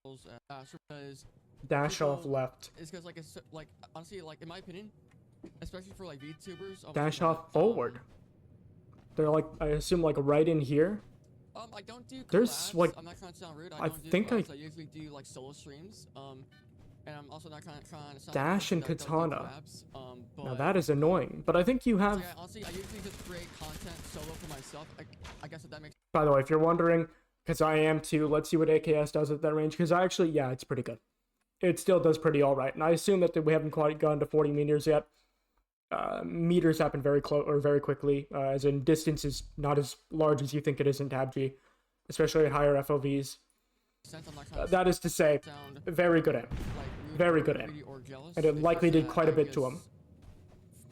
Sure, because Dash off left. it's because like honestly, like in my opinion, especially for like VTubers. Dash off forward. They're like, I assume, like right in here. I don't do collabs. There's like, I'm not trying to sound rude. I don't do think collabs. I usually do like solo streams. And I'm also not trying to sound Dash and rude, I don't do Katana. collabs, Now that is annoying, but I think you have. So yeah, honestly, I usually just create content solo for myself. I guess if that makes. By the way, if you're wondering, because I am too, let's see what AKS does at that range. Because I actually, yeah, it's pretty good. It still does pretty all right, and I assume that we haven't quite gone to 40 meters yet. Meters happen very close or very quickly, as in distance is not as large as you think it is in TABG, especially at higher FOVs. That is to say, very good aim. Very good aim. And it likely did quite a bit to him.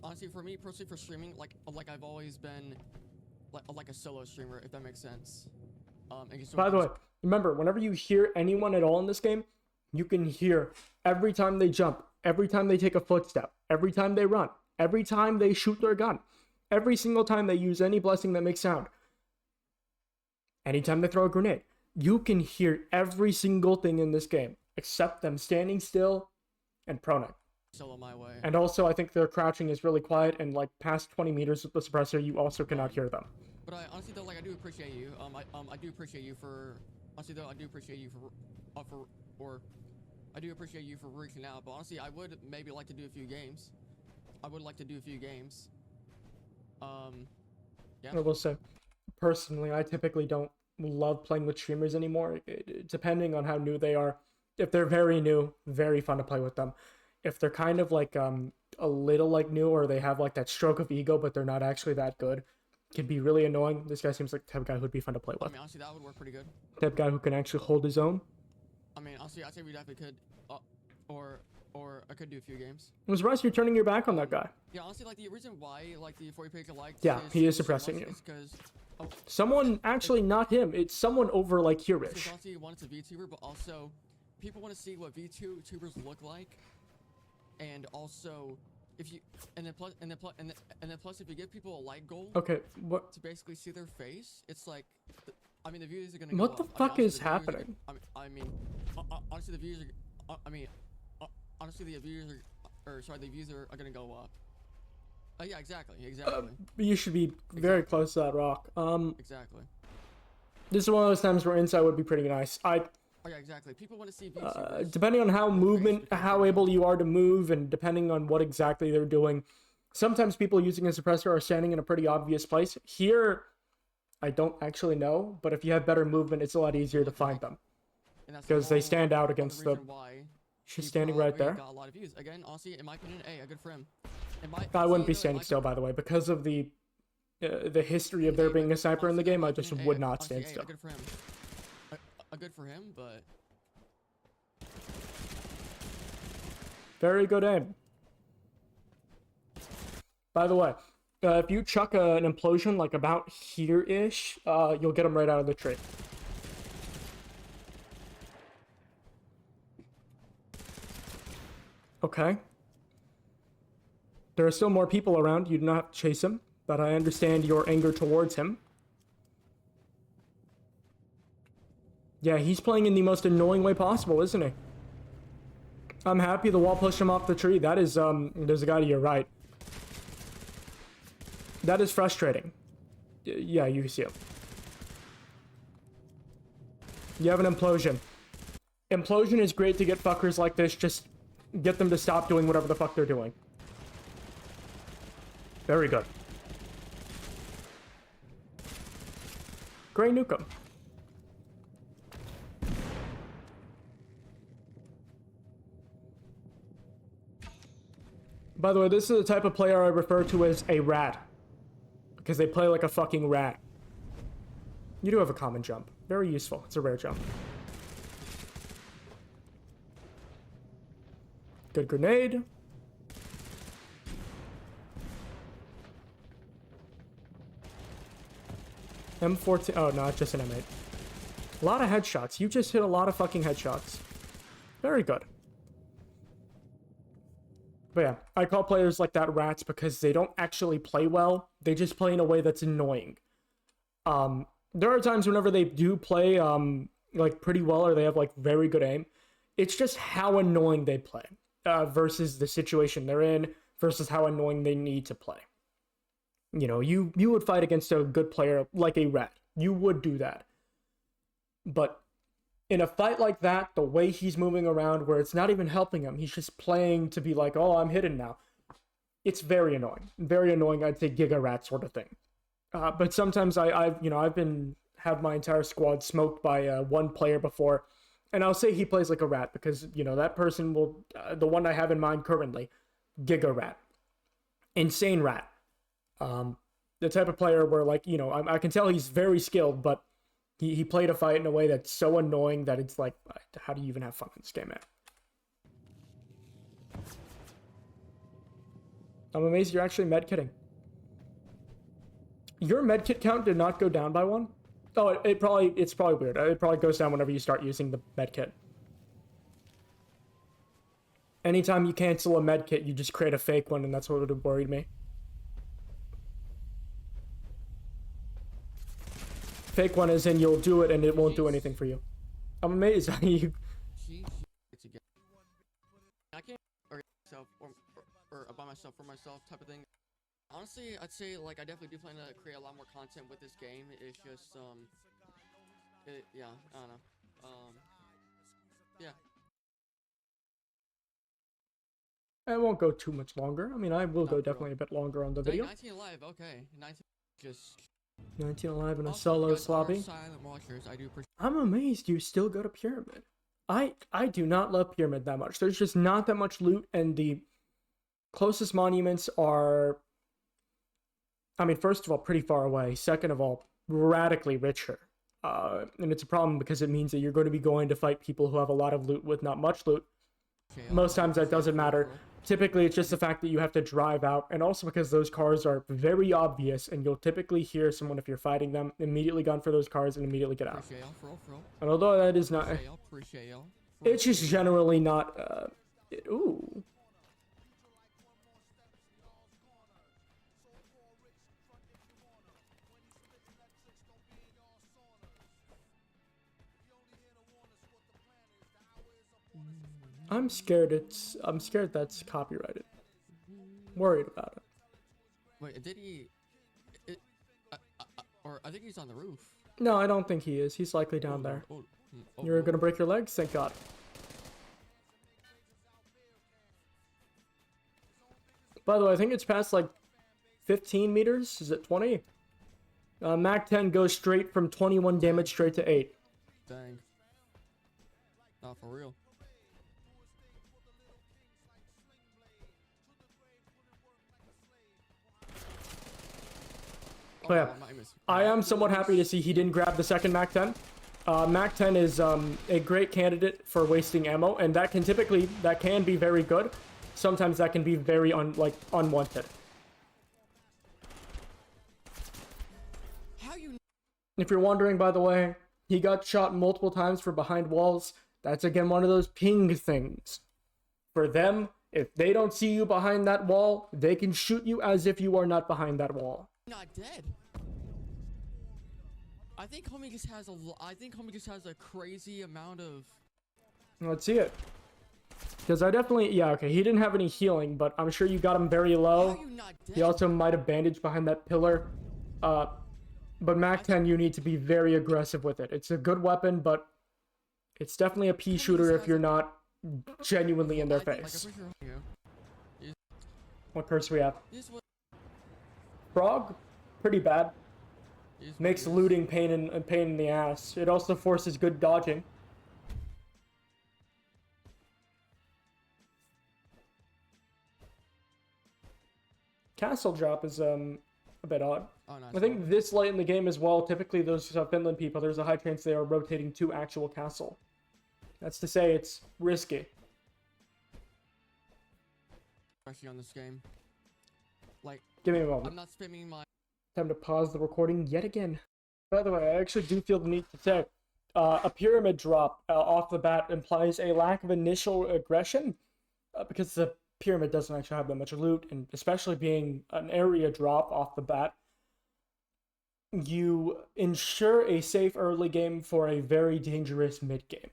Honestly, for me personally, for streaming, like I've always been like a solo streamer, if that makes sense. By the way, remember, whenever you hear anyone at all in this game, you can hear every time they jump, every time they take a footstep, every time they run, every time they shoot their gun, every single time they use any blessing that makes sound, anytime they throw a grenade. You can hear every single thing in this game, except them standing still and proning. Solo my way. And also, I think their crouching is really quiet, and like past 20 meters with the suppressor, you also cannot hear them. But honestly though, like I do appreciate you. I do appreciate you for. Honestly though, I do appreciate you I do appreciate you for reaching out. But honestly, I would maybe like to do a few games. Yeah. I will say, personally, I typically don't love playing with streamers anymore, depending on how new they are. If they're very new, very fun to play with them. If they're kind of like a little like new, or they have like that stroke of ego but they're not actually that good, can be really annoying. This guy seems like the type of guy who'd be fun to play with. I mean, honestly, that would work pretty good. Type of guy who can actually hold his own. I mean, honestly, I'd say we definitely could, or I could do a few games. I'm surprised you're turning your back on that guy. Yeah, honestly, like the reason why like the 40 page I liked. Yeah, he is suppressing you. Because someone actually, not him. It's someone over like here-ish. Because honestly, one, it's a VTuber, but also people want to see what VTubers look like, and also if you and then plus if you give people a light goal. Okay, what? To basically see their face, it's like. I mean, the views are gonna. What the fuck is happening? Honestly, the views are. Honestly, the views are gonna go up. Yeah, exactly. You should be very close to that rock. Exactly. This is one of those times where inside would be pretty nice. Oh yeah, exactly. People want to see VTubers. Depending on how able you are to move, and depending on what exactly they're doing, sometimes people using a suppressor are standing in a pretty obvious place. Here, I don't actually know, but if you have better movement, it's a lot easier to find them. Because they stand out against the... She's standing right there. Got a lot of views. Again, honestly, in my opinion, a good for him. I wouldn't be standing still, by the way. Because of the history of there being a sniper in the game, I just would not stand still. Good for him. A good for him, but... Very good aim. By the way, if you chuck an implosion like about here-ish, you'll get them right out of the tree. Okay. There are still more people around. You do not have to chase him, but I understand your anger towards him. Yeah, he's playing in the most annoying way possible, isn't he? I'm happy the wall pushed him off the tree. That is, there's a guy to your right. That is frustrating. Yeah, you see him. You have an implosion. Implosion is great to get fuckers like this. Just get them to stop doing whatever the fuck they're doing. Very good. Gray Nukem. By the way, this is the type of player I refer to as a rat. Because they play like a fucking rat. You do have a common jump. Very useful. It's a rare jump. Good grenade. M14. Oh, no, it's just an M8. A lot of headshots. You just hit a lot of fucking headshots. Very good. But yeah, I call players like that rats because they don't actually play well. They just play in a way that's annoying. There are times whenever they do play, like, pretty well or they have, like, very good aim. It's just how annoying they play versus the situation they're in versus how annoying they need to play. You know, you would fight against a good player like a rat. You would do that. But in a fight like that, the way he's moving around where it's not even helping him, he's just playing to be like, oh, I'm hidden now. It's very annoying. Very annoying, I'd say Giga Rat sort of thing. But sometimes I've had my entire squad smoked by one player before, and I'll say he plays like a rat because, you know, that person will, the one I have in mind currently, Giga Rat. Insane rat. The type of player where, like, you know, I can tell he's very skilled, but he played a fight in a way that's so annoying that it's like, how do you even have fun in this game, man? I'm amazed you're actually medkitting. Your medkit count did not go down by one? Oh, it's probably weird. It probably goes down whenever you start using the medkit. Anytime you cancel a medkit, you just create a fake one, and that's what would have worried me. Fake one is in you'll do it and it won't do anything for you. I'm amazed how you... I can't or myself or by myself for myself type of thing. Honestly, I'd say like I definitely do plan to create a lot more content with this game. It's just yeah, I don't know. Yeah. It won't go too much longer. I mean, I will go definitely a bit longer on the video. 19 alive, okay. 19 just 19 alive in a solo lobby. I'm amazed you still go to Pyramid. I do not love Pyramid that much. There's just not that much loot, and the closest monuments are, I mean, first of all, pretty far away. Second of all, radically richer. And it's a problem because it means that you're going to be going to fight people who have a lot of loot with not much loot. Most times that doesn't matter. Typically, it's just the fact that you have to drive out, and also because those cars are very obvious, and you'll typically hear someone, if you're fighting them, immediately gun for those cars and immediately get out. And although that is not... It's just generally not... ooh. I'm scared that's copyrighted. Worried about it. Wait, did he... or I think he's on the roof. No, I don't think he is. He's likely down there. You're gonna break your legs? Thank God. By the way, I think it's past like 15 meters. Is it 20? Mac 10 goes straight from 21 damage straight to 8. Dang. Not for real. Oh, yeah. I am somewhat happy to see he didn't grab the second Mac 10. Mac 10 is a great candidate for wasting ammo, and that can be very good. Sometimes that can be very unwanted. If you're wondering, by the way, he got shot multiple times for behind walls. That's again one of those ping things. For them, if they don't see you behind that wall, they can shoot you as if you are not behind that wall. Not dead. I think homie just has a crazy amount of... Let's see it. Because I definitely... Yeah, okay, he didn't have any healing, but I'm sure you got him very low. How are you not dead? He also might have bandaged behind that pillar. But Mac 10, you need to be very aggressive with it. It's a good weapon, but it's definitely a pea shooter if you're not genuinely in their face. What curse we have? Frog? Pretty bad. Makes looting pain in the ass. It also forces good dodging. Castle drop is a bit odd. Oh, nice. I think this late in the game as well, typically those Finland people, there's a high chance they are rotating to actual castle. That's to say it's risky. especially on this game. Like, Give me a moment. I'm not spamming my. Time to pause the recording yet again. By the way, I actually do feel the need to say, a pyramid drop off the bat implies a lack of initial aggression, because the pyramid doesn't actually have that much loot, and especially being an area drop off the bat, you ensure a safe early game for a very dangerous mid game.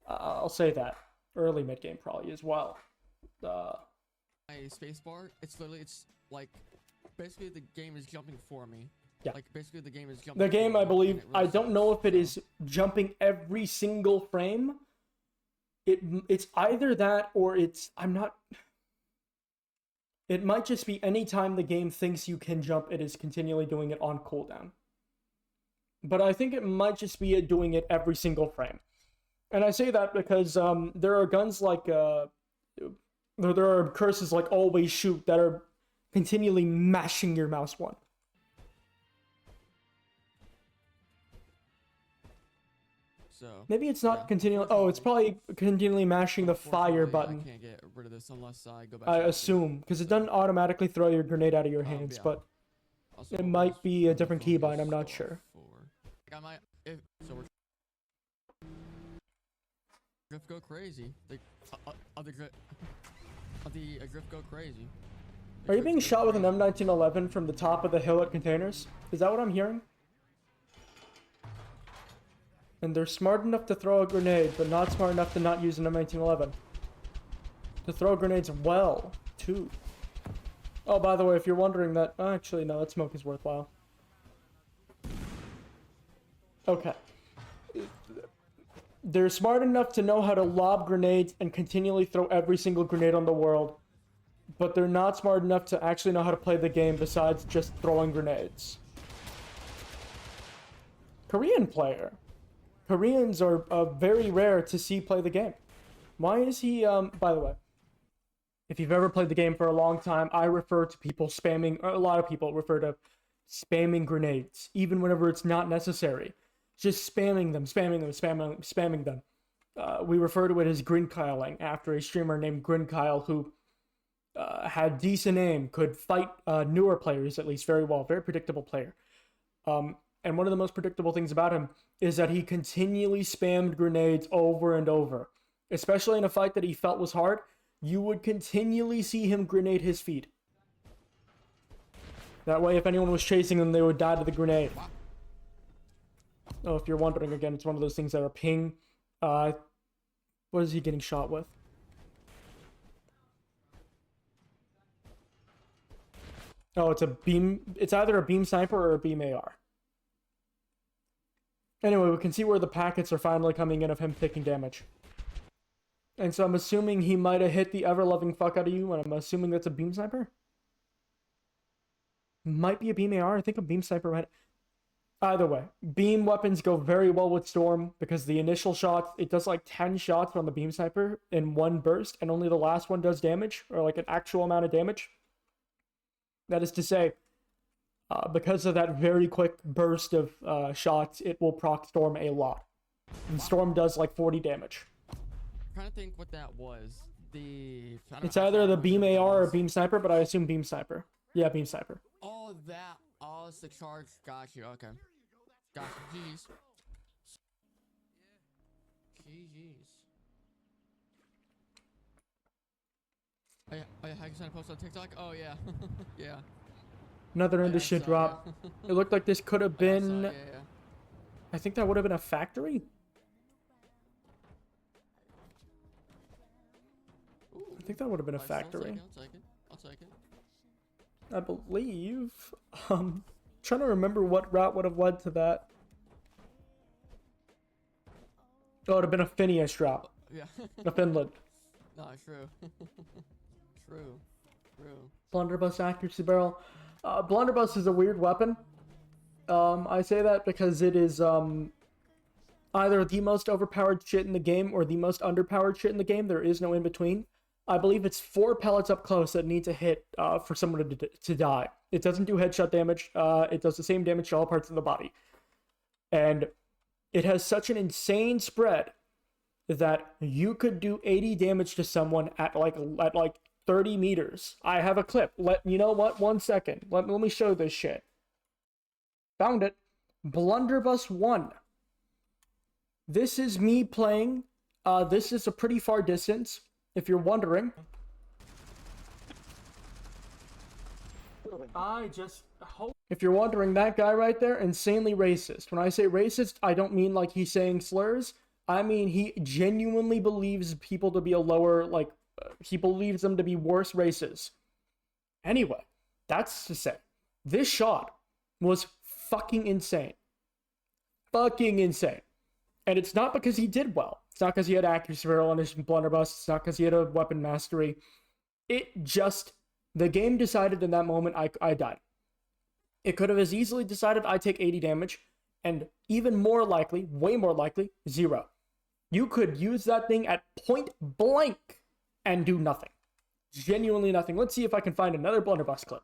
I'll say that. Early mid game probably as well. My spacebar, it's like basically the game is jumping for me. Yeah. Like basically the game is jumping. The game, I believe, really I don't know if it so. is jumping every single frame. It's either that or I'm not. It might just be any time the game thinks you can jump, it is continually doing it on cooldown. But I think it might just be it doing it every single frame. And I say that because there are guns like there are curses like always shoot that are continually mashing your mouse one. So Maybe it's not continually. Oh, it's probably continually mashing the fire button. I can't get rid of this unless I go back. I assume, because it doesn't automatically throw your grenade out of your hands, but Also, it might be a different keybind. I'm not sure. So we're drift go crazy. The drift go crazy. Are you being shot with an M1911 from the top of the hill at containers? Is that what I'm hearing? And they're smart enough to throw a grenade, but not smart enough to not use an M1911. To throw grenades well, too. Oh, by the way, if you're wondering that... Actually, no, that smoke is worthwhile. Okay. They're smart enough to know how to lob grenades and continually throw every single grenade on the world. But they're not smart enough to actually know how to play the game besides just throwing grenades. Korean player. Koreans are very rare to see play the game. Why is he, by the way, if you've ever played the game for a long time, I refer to people spamming, a lot of people refer to spamming grenades, even whenever it's not necessary. Just spamming them. We refer to it as grinkyling, after a streamer named Grinkyle who had decent aim, could fight newer players at least very well, very predictable player. And one of the most predictable things about him is that he continually spammed grenades over and over. Especially in a fight that he felt was hard, you would continually see him grenade his feet. That way, if anyone was chasing them, they would die to the grenade. Oh, if you're wondering, again, it's one of those things that are ping. What is he getting shot with? Oh, it's a beam. It's either a beam sniper or a beam AR. Anyway, we can see where the packets are finally coming in of him taking damage. And so I'm assuming he might have hit the ever-loving fuck out of you, and I'm assuming that's a beam sniper? Might be a beam AR. I think a beam sniper might... Either way, beam weapons go very well with Storm, because the initial shots, it does like 10 shots on the beam sniper in one burst, and only the last one does damage, or like an actual amount of damage. That is to say, because of that very quick burst of shots, it will proc Storm a lot. And Storm does like 40 damage. I'm trying to think what that was. It's either the beam AR or beam sniper, but I assume beam sniper. Yeah, beam sniper. Oh, that. Oh, it's the charge. Got you. Okay. Got you. Jeez. Jeez. Oh, yeah. How you send a post on TikTok? Oh, yeah. Yeah. Another into shit drop. It looked like this could have been... Yeah. I think that would have been a factory. Ooh. I think that would have been a factory. I'll take it. I believe. Trying to remember what route would have led to that. Oh, it would have been a Phineas drop. Yeah. A Finland. No, true. True. Blunderbuss accuracy barrel. Blunderbuss is a weird weapon. I say that because it is either the most overpowered shit in the game or the most underpowered shit in the game. There is no in between. I believe it's 4 pellets up close that need to hit for someone to die. It doesn't do headshot damage. It does the same damage to all parts of the body. And it has such an insane spread that you could do 80 damage to someone at like 30 meters. I have a clip. You know what? 1 second. Let me show this shit. Found it. Blunderbuss 1. This is me playing. This is a pretty far distance, if you're wondering. If you're wondering, that guy right there, insanely racist. When I say racist, I don't mean like he's saying slurs. I mean he genuinely believes people to be a lower, like, he believes them to be worse races. Anyway, that's to say, this shot was fucking insane. Fucking insane. And it's not because he did well. It's not because he had accuracy barrel on his blunderbuss. It's not because he had a weapon mastery. It just, the game decided in that moment I died. It could have as easily decided I take 80 damage, and even more likely, way more likely, 0. You could use that thing at point blank and do nothing. Genuinely nothing. Let's see if I can find another blunderbuss clip.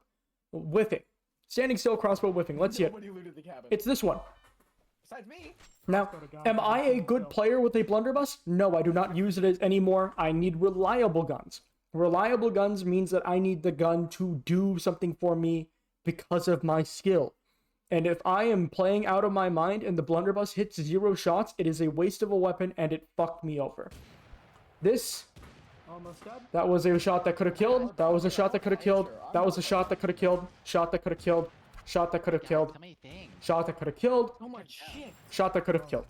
Whiffing. Standing still, crossbow whiffing. Let's see it. It's this one. Besides me. Now, am I a good player with a blunderbuss? No, I do not use it anymore. I need reliable guns. Reliable guns means that I need the gun to do something for me because of my skill. And if I am playing out of my mind and the blunderbuss hits 0 shots, it is a waste of a weapon and it fucked me over. This, that was a shot that could have killed. That was a shot that could have killed. That was a shot that could have killed. Shot that could have killed. Shot that could have killed. Shot that could have killed. So much shit. Shot that could have killed.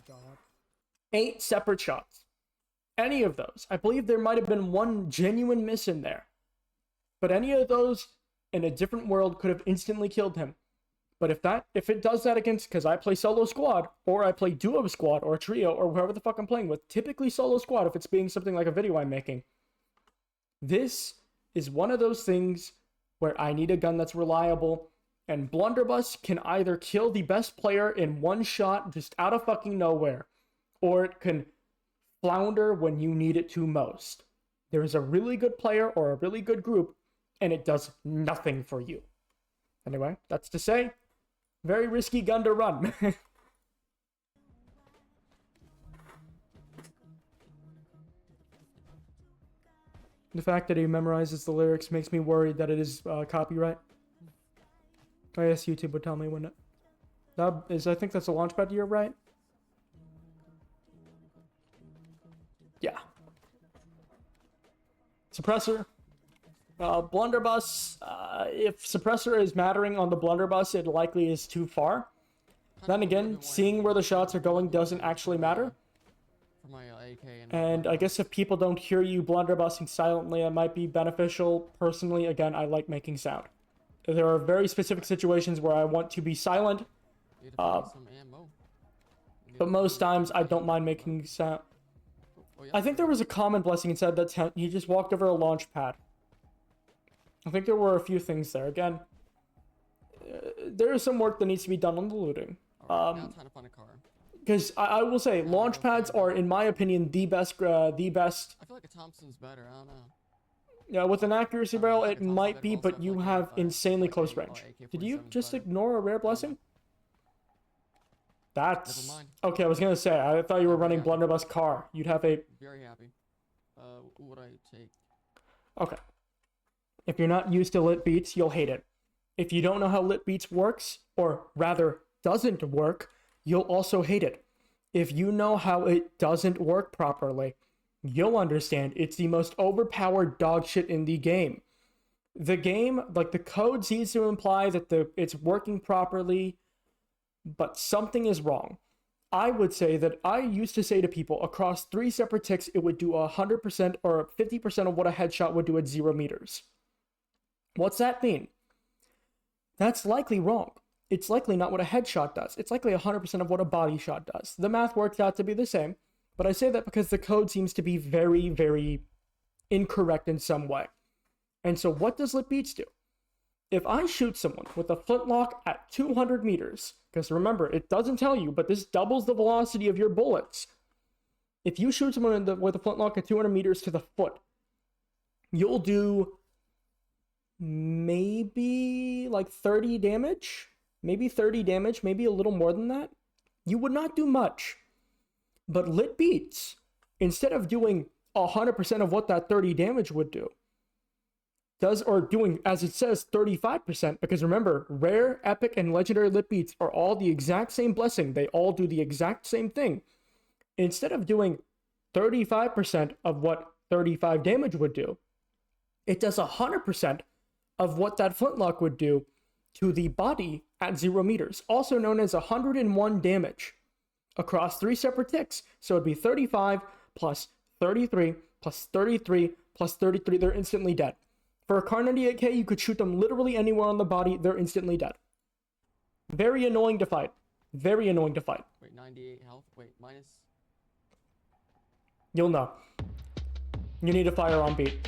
8 separate shots. Any of those. I believe there might have been one genuine miss in there. But any of those in a different world could have instantly killed him. But if it does that against, because I play solo squad, or I play duo squad, or trio, or whoever the fuck I'm playing with, typically solo squad if it's being something like a video I'm making. This is one of those things where I need a gun that's reliable, and blunderbuss can either kill the best player in one shot just out of fucking nowhere, or it can flounder when you need it to most. There is a really good player or a really good group, and it does nothing for you. Anyway, that's to say, very risky gun to run. The fact that he memorizes the lyrics makes me worried that it is copyright. I guess YouTube would tell me, wouldn't it? That is, I think that's a launchpad year, right? Yeah. Suppressor. Blunderbuss. If suppressor is mattering on the blunderbuss, it likely is too far. Then again, seeing where the shots are going doesn't actually matter. For my AK And I guess if people don't hear you blunderbussing silently, it might be beneficial. Personally, again, I like making sound. There are very specific situations where I want to be silent. But most times, I don't mind making sound. I think there was a common blessing inside that tent. He just walked over a launch pad. I think there were a few things there. Again, there is some work that needs to be done on the looting. Now it's time to find a car. Because I will say, launch pads are, in my opinion, the best. I feel like a Thompson's better. I don't know. Yeah, with an accuracy barrel, it might be, but you have insanely close range. Did you just ignore a rare blessing? That's... Okay, I was gonna say, I thought you were running blunderbuss car. You'd have a... Very happy. What would I take? Okay. If you're not used to lit beats, you'll hate it. If you don't know how lit beats works, or rather, doesn't work, you'll also hate it. If you know how it doesn't work properly, you'll understand it's the most overpowered dog shit in the game. The game, like the code seems to imply that it's working properly, but something is wrong. I would say that I used to say to people across 3 separate ticks, it would do 100% or 50% of what a headshot would do at 0 meters. What's that mean? That's likely wrong. It's likely not what a headshot does. It's likely 100% of what a body shot does. The math works out to be the same, but I say that because the code seems to be very, very incorrect in some way. And so what does lit beats do? If I shoot someone with a flintlock at 200 meters, because remember, it doesn't tell you, but this doubles the velocity of your bullets. If you shoot someone with a flintlock at 200 meters to the foot, you'll do maybe like 30 damage, maybe a little more than that. You would not do much. But lit beats, instead of doing 100% of what that 30 damage would do, does, or doing, as it says, 35%, because remember, rare, epic, and legendary lit beats are all the exact same blessing. They all do the exact same thing. Instead of doing 35% of what 35 damage would do, it does 100% of what that flintlock would do to the body at 0 meters, also known as 101 damage across 3 separate ticks. So it'd be 35 plus 33 plus 33 plus 33. They're instantly dead. For a Kar 98K, you could shoot them literally anywhere on the body. They're instantly dead. Very annoying to fight. Very annoying to fight. Wait, 98 health? Wait, minus... You'll know. You need a firearm beat.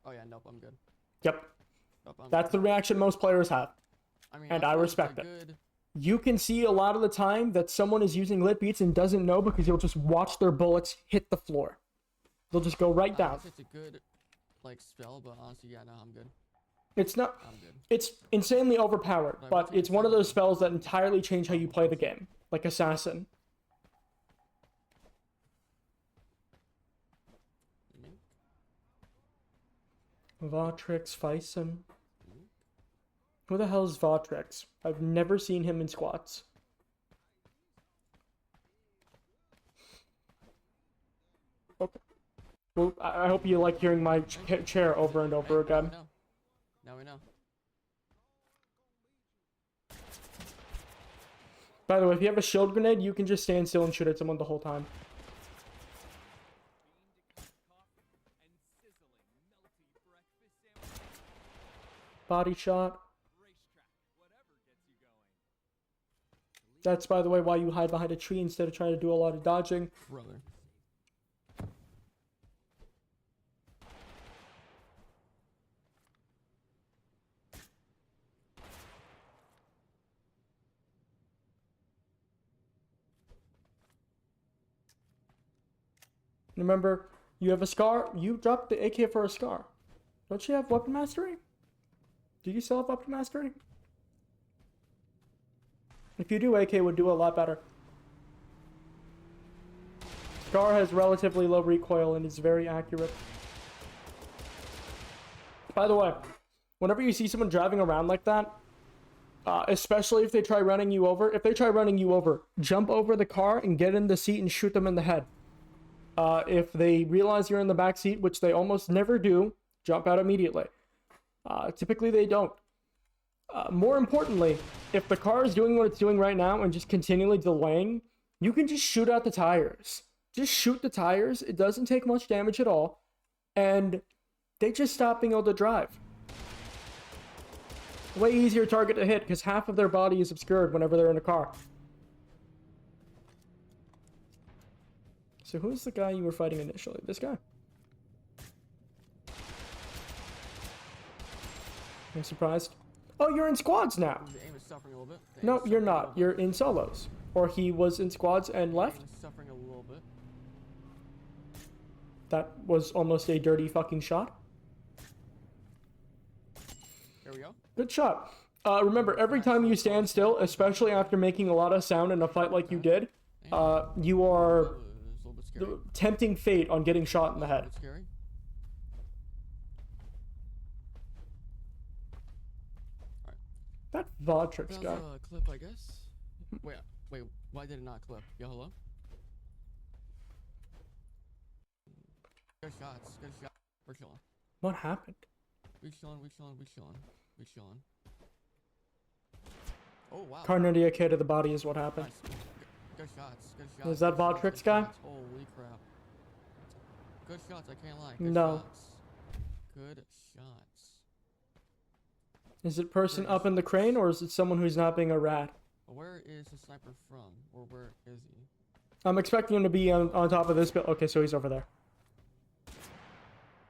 Oh yeah, nope, I'm good. Yep. Nope, I'm That's the reaction most players have. I mean, And I feel like respect it's it. Good... You can see a lot of the time that someone is using lit beats and doesn't know because you'll just watch their bullets hit the floor. They'll just go right down. It's a good, like, spell, but honestly, yeah, no, I'm good. It's not... I'm good. It's insanely overpowered, Like, but what's it's one of those spells that entirely change how you play the game. Like Assassin. Mink? Vatrix Fison. Who the hell is Vatrix? I've never seen him in squats. Okay. Well, I hope you like hearing my chair over and over again. Now we know. By the way, if you have a shield grenade, you can just stand still and shoot at someone the whole time. Body shot. That's, by the way, why you hide behind a tree instead of trying to do a lot of dodging. Brother. Remember, you have a scar. You dropped the AK for a scar. Don't you have weapon mastery? Do you still have weapon mastery? If you do, AK would do a lot better. Scar has relatively low recoil and is very accurate. By the way, whenever you see someone driving around like that, especially if they try running you over, jump over the car and get in the seat and shoot them in the head. If they realize you're in the back seat, which they almost never do, jump out immediately. Typically they don't. More importantly, if the car is doing what it's doing right now and just continually delaying, you can just shoot out the tires. Just shoot the tires. It doesn't take much damage at all. And they just stop being able to drive. Way easier target to hit because half of their body is obscured whenever they're in a car. So who's the guy you were fighting initially? This guy? I'm surprised. Oh, you're in squads now. The aim is suffering a little bit. The aim No, is you're suffering a not. little bit. You're in solos. Or he was in squads and The left. aim is suffering a little bit. That was almost a dirty fucking shot. There we go. Good shot. Remember, every time you stand still, especially after making a lot of sound in a fight like you did, you are It's a little bit scary. tempting fate on getting shot in the A head. bit scary. That Vatrix That guy. was a clip, I guess. Wait, why did it not clip? Yo, hello? Good shots, good shot. We're chilling. What happened? We chilling. Oh, wow. Kar 98K to the body is what happened. Nice. Good shots, good shots. Is that good shots, Vatrix good guy? shots. Holy crap. Good shots, I can't lie. Good No. shots. Good shots. Is it person up in the crane or is it someone who's not being a rat? Where is the sniper from? Or where is he? I'm expecting him to be on top of this building. Okay, so he's over there.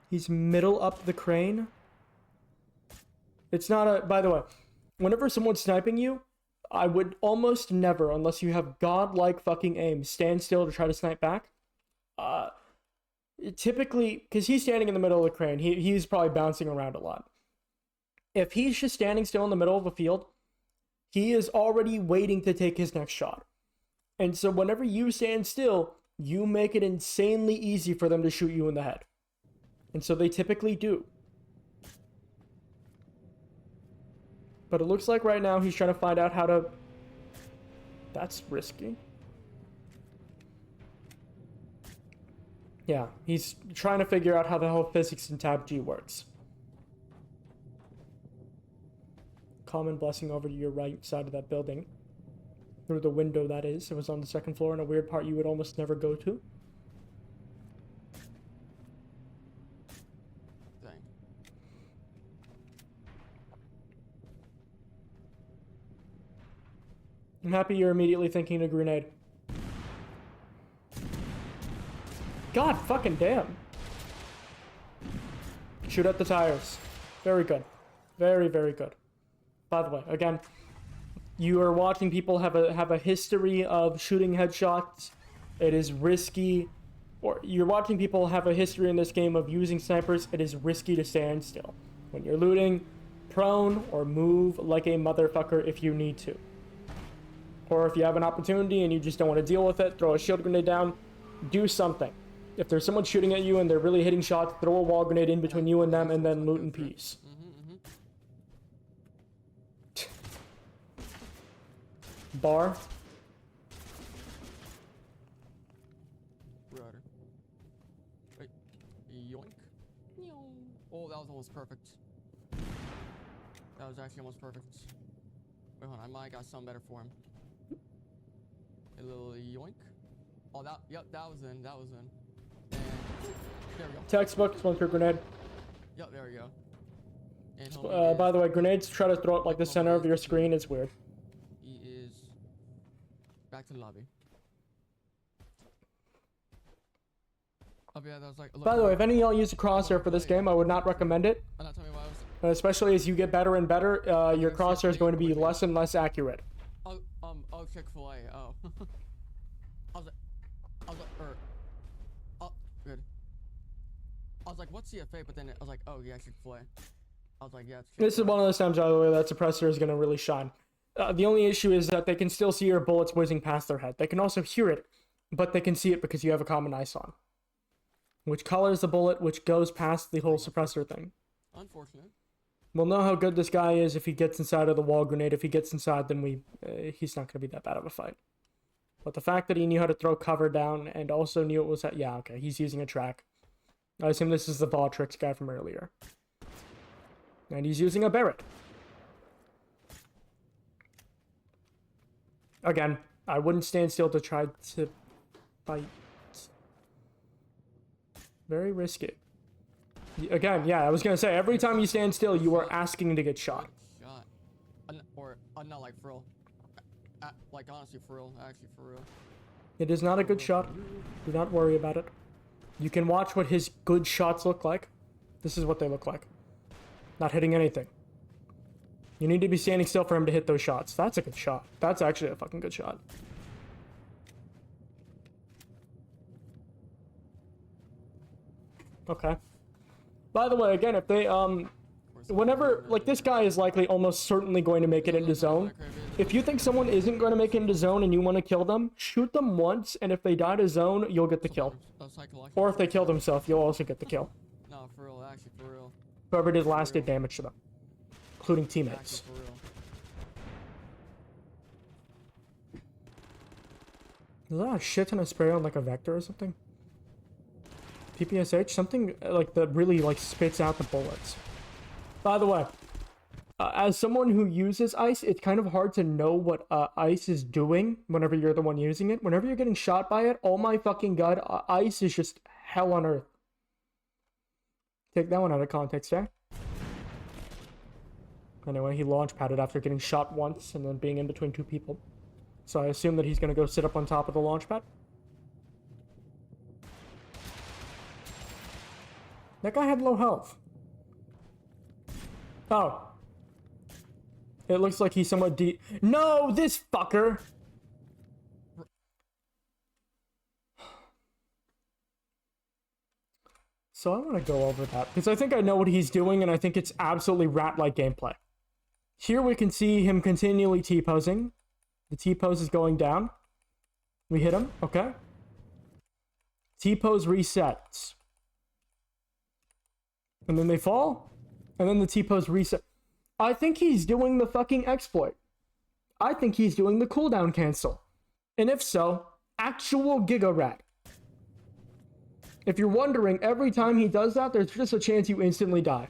He's middle up the crane. It's not a... By the way, whenever someone's sniping you, I would almost never, unless you have godlike fucking aim, stand still to try to snipe back. Typically, because he's standing in the middle of the crane, he's probably bouncing around a lot. If he's just standing still in the middle of the field, he is already waiting to take his next shot. And so whenever you stand still, you make it insanely easy for them to shoot you in the head. And so they typically do. But it looks like right now he's trying to find out how to... That's risky. Yeah, he's trying to figure out how the whole physics in TABG works. Common blessing over to your right side of that building. Through the window, that is. It was on the second floor in a weird part you would almost never go to. Dang. I'm happy you're immediately thinking a grenade. God fucking damn. Shoot at the tires. Very good. Very, very good. By the way, again, you are watching people have a history of shooting headshots. It is risky. Or you're watching people have a history in this game of using snipers. It is risky to stand still. When you're looting, prone or move like a motherfucker if you need to. Or if you have an opportunity and you just don't want to deal with it, throw a shield grenade down. Do something. If there's someone shooting at you and they're really hitting shots, throw a wall grenade in between you and them and then loot in peace. Bar. Rudder. Wait. Yoink. Oh, that was almost perfect. That was actually almost perfect. Wait, hold on. I might got something better for him. A little yoink. Oh, that. Yep, that was in. That was in. And there we go. Textbook, splinter grenade. Yep, there we go. And By the way, grenades try to throw it like the center of your screen. It's weird. he is back to the lobby. Oh, yeah, that was like. By the way, if any of y'all use a crosshair for this game, I would not recommend it. Oh, no, tell me why I was. Especially as you get better and better, your crosshair is going to be less and less accurate. Oh, Chick-fil-A. Oh. I was like, oh, good. I was like, what's CFA? But then I was like, oh, yeah, Chick-fil-A. I was like, yeah, it's This is one of those times, by the way, that suppressor is going to really shine. The only issue is that they can still see your bullets whizzing past their head. They can also hear it, but they can see it because you have a common eyes on. Which colors the bullet, which goes past the whole suppressor thing. Unfortunate. We'll know how good this guy is if he gets inside of the wall grenade. If he gets inside, then he's not going to be that bad of a fight. But the fact that he knew how to throw cover down and also knew it was that, yeah, okay, he's using a track. I assume this is the Vaultrix guy from earlier. And he's using a Barrett. Again, I wouldn't stand still to try to fight. Very risky. Again, yeah, I was gonna say, every time you stand still, you are asking to get shot. Shot. Or, not like for real. Like, honestly, for real. Actually, for real. It is not a good shot. Do not worry about it. You can watch what his good shots look like. This is what they look like. Not hitting anything. You need to be standing still for him to hit those shots. That's a good shot. That's actually a fucking good shot. Okay. By the way, again, if they, whenever, like, this guy is likely almost certainly going to make it into zone. If you think someone isn't going to make it into zone and you want to kill them, shoot them once, and if they die to zone, you'll get the kill. Or if they kill themselves, you'll also get the kill. No, for real, actually, for real. Whoever did last did damage to them, including teammates. Actually, for real. Is that a shit ton of spray on, like, a vector or something? PPSH? Something, like, that really, like, spits out the bullets. By the way, as someone who uses ice, it's kind of hard to know what ice is doing whenever you're the one using it. Whenever you're getting shot by it, oh my fucking god, ice is just hell on earth. Take that one out of context, eh? Anyway, he launch padded after getting shot once and then being in between two people. So I assume that he's gonna go sit up on top of the launch pad. That guy had low health. Oh. It looks like he's somewhat deep. No, this fucker! So I want to go over that, because I think I know what he's doing, and I think it's absolutely rat-like gameplay. Here we can see him continually T-posing. The T-pose is going down. We hit him, okay. T-pose resets. And then they fall, and then the T-pose reset. I think he's doing the fucking exploit. I think he's doing the cooldown cancel. And if so, actual Giga Rat. If you're wondering, every time he does that, there's just a chance you instantly die.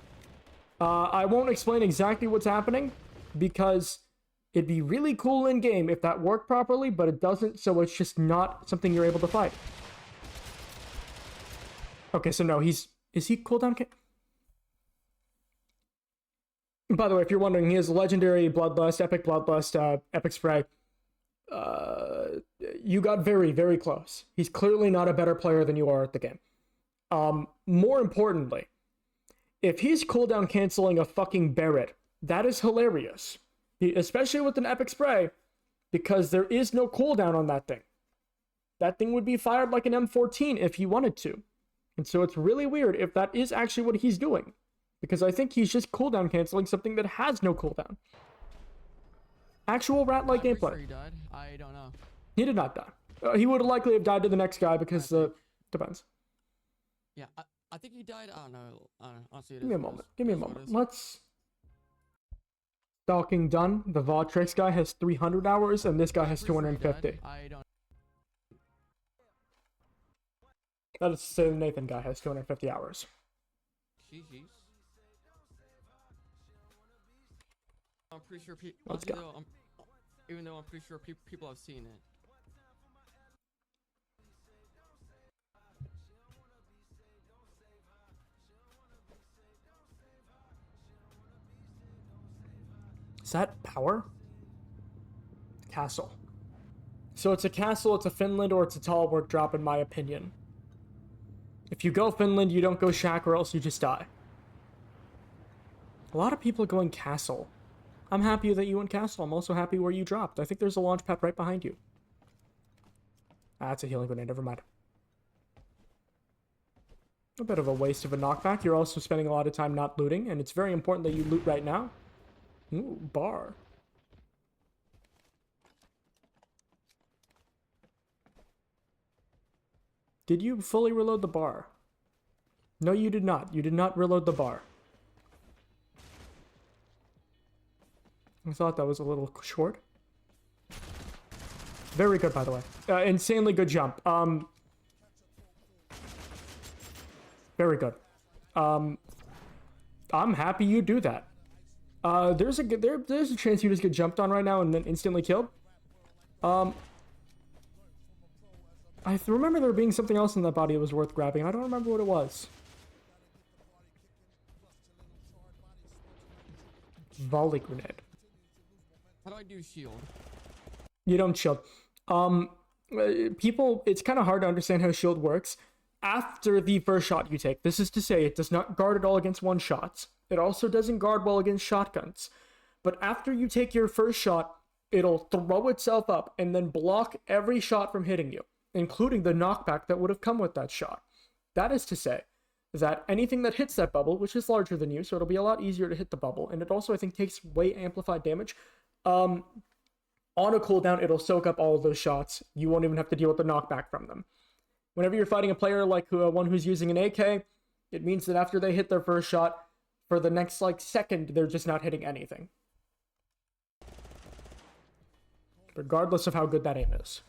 I won't explain exactly what's happening, because it'd be really cool in-game if that worked properly, but it doesn't, so it's just not something you're able to fight. Okay, so no, is he cooldown? By the way, if you're wondering, he has legendary Bloodlust, epic Bloodlust, epic Spray. You got very, very close. He's clearly not a better player than you are at the game. More importantly, if he's cooldown canceling a fucking Barret, that is hilarious. Especially with an epic Spray, because there is no cooldown on that thing. That thing would be fired like an M14 if he wanted to. And so it's really weird if that is actually what he's doing. Because I think he's just cooldown canceling something that has no cooldown. Actual rat-like gameplay. Sure he died. I don't know. He did not die. He would likely have died to the next guy because depends. Yeah, I think he died. I don't know. Honestly, Give me a moment. Give me a moment. Let's. Stalking done. The Vautrix guy has 300 hours, and this guy has 250. I don't. That is to say, the Nathan guy has 250 hours. Jeez. I'm pretty sure Let's go. Even though I'm pretty sure people have seen it. Is that power? Castle. So it's a castle, it's a Finland, or it's a tall work drop, in my opinion. If you go Finland, you don't go shack, or else you just die. A lot of people are going castle. I'm happy that you went castle. I'm also happy where you dropped. I think there's a launch pad right behind you. Ah, that's a healing grenade. Never mind. A bit of a waste of a knockback. You're also spending a lot of time not looting, and it's very important that you loot right now. Ooh, bar. Did you fully reload the bar? No, you did not. You did not reload the bar. I thought that was a little short. Very good, by the way. Insanely good jump. Very good. I'm happy you do that. There's a chance you just get jumped on right now and then instantly killed. I remember there being something else in that body that was worth grabbing. I don't remember what it was. Volley grenade. How do I do shield? You don't shield. People, it's kind of hard to understand how shield works after the first shot you take. This is to say, it does not guard at all against one shots. It also doesn't guard well against shotguns. But after you take your first shot, it'll throw itself up and then block every shot from hitting you, including the knockback that would have come with that shot. That is to say that anything that hits that bubble, which is larger than you, so it'll be a lot easier to hit the bubble, and it also, I think, takes way amplified damage. On a cooldown, it'll soak up all of those shots. You won't even have to deal with the knockback from them. Whenever you're fighting a player like one who's using an AK, it means that after they hit their first shot, for the next, second, they're just not hitting anything. Regardless of how good that aim is.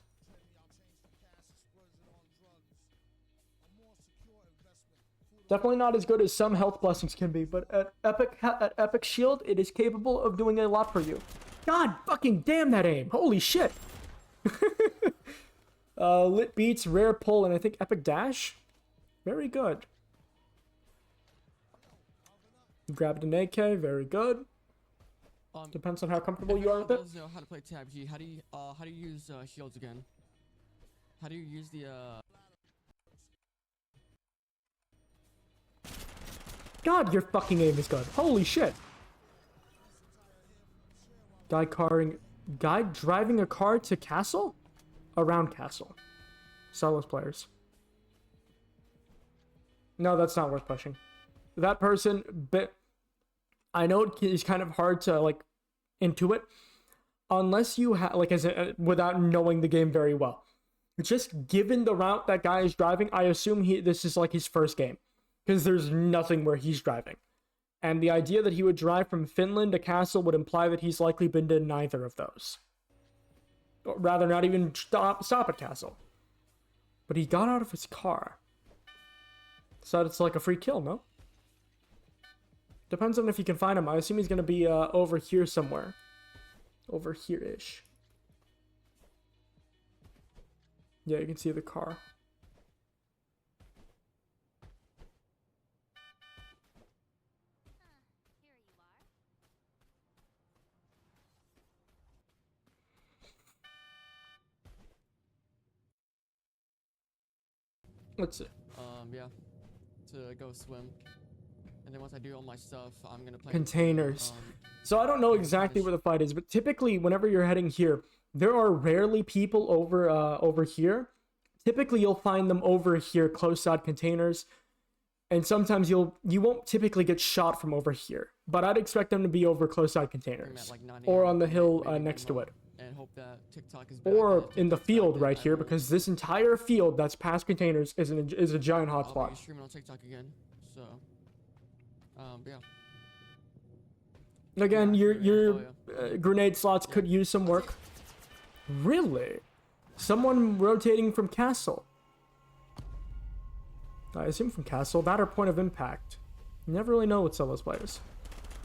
Definitely not as good as some health blessings can be, but at Epic Shield, it is capable of doing a lot for you. God fucking damn that aim! Holy shit! Lit beats, rare pull, and I think Epic Dash? Very good. Grabbed an AK, very good. Depends on how comfortable you are with it. Does know how to play TABG. How do you use shields again? How do you use the God, your fucking aim is good. Holy shit. Guy driving a car to castle? Around castle. Solos players. No, that's not worth pushing. That person, I know it's kind of hard to, intuit, unless you have, without knowing the game very well. Just given the route that guy is driving, I assume this is, his first game. Because there's nothing where he's driving. And the idea that he would drive from Finland to Castle would imply that he's likely been to neither of those. Or rather, not even stop at Castle. But he got out of his car. So it's like a free kill, no? Depends on if you can find him. I assume he's going to be over here somewhere. Over here-ish. Yeah, you can see the car. Let's see. Yeah. To go swim. And then once I do all my stuff, I'm gonna play Containers. So I don't know exactly where the fight is, but typically whenever you're heading here, there are rarely people over here. Typically you'll find them over here, close side containers. And sometimes you won't typically get shot from over here. But I'd expect them to be over close side containers. Like 9 Or AM, on the hill maybe next to it. And hope that TikTok is back, Or and if in the TikTok's back, field then right I here, will- because this entire field that's past containers is a giant I'll be hotspot. streaming on TikTok again. So, yeah. Again, Yeah, your yeah. grenade slots could use some work. Really? Someone rotating from Castle. I assume from Castle. That or Point of Impact. You never really know with solos players.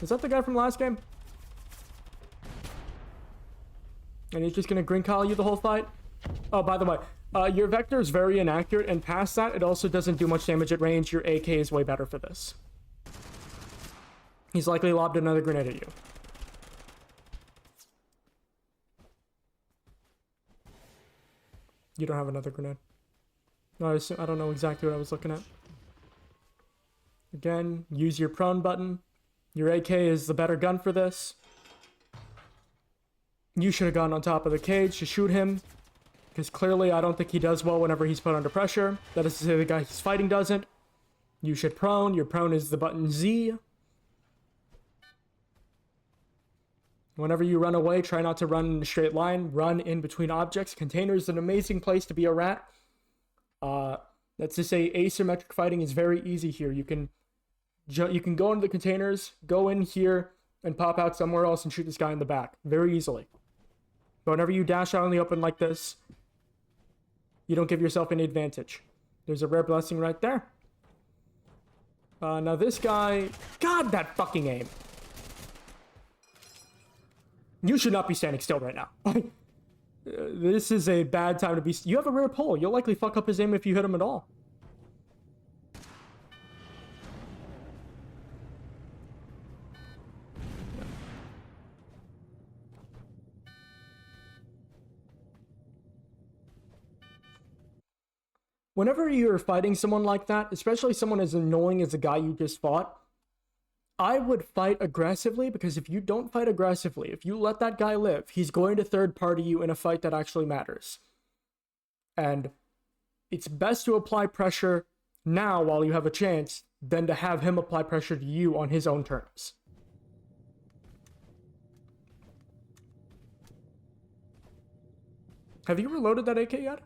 Is that the guy from last game? And he's just gonna green call you the whole fight? Oh, by the way, your vector is very inaccurate, and past that, it also doesn't do much damage at range. Your AK is way better for this. He's likely lobbed another grenade at you. You don't have another grenade. No, I don't know exactly what I was looking at. Again, use your prone button. Your AK is the better gun for this. You should have gone on top of the cage to shoot him. Because clearly I don't think he does well whenever he's put under pressure. That is to say the guy he's fighting doesn't. You should prone. Your prone is the button Z. Whenever you run away, try not to run in a straight line. Run in between objects. Container is an amazing place to be a rat. That's to say asymmetric fighting is very easy here. You can go into the containers, go in here, and pop out somewhere else and shoot this guy in the back. Very easily. But whenever you dash out in the open like this, you don't give yourself any advantage. There's a rare blessing right there. Now this guy... God, that fucking aim! You should not be standing still right now. This is a bad time to be... You have a rare pull. You'll likely fuck up his aim if you hit him at all. Whenever you're fighting someone like that, especially someone as annoying as the guy you just fought, I would fight aggressively, because if you don't fight aggressively, if you let that guy live, he's going to third party you in a fight that actually matters. And it's best to apply pressure now while you have a chance than to have him apply pressure to you on his own terms. Have you reloaded that AK yet?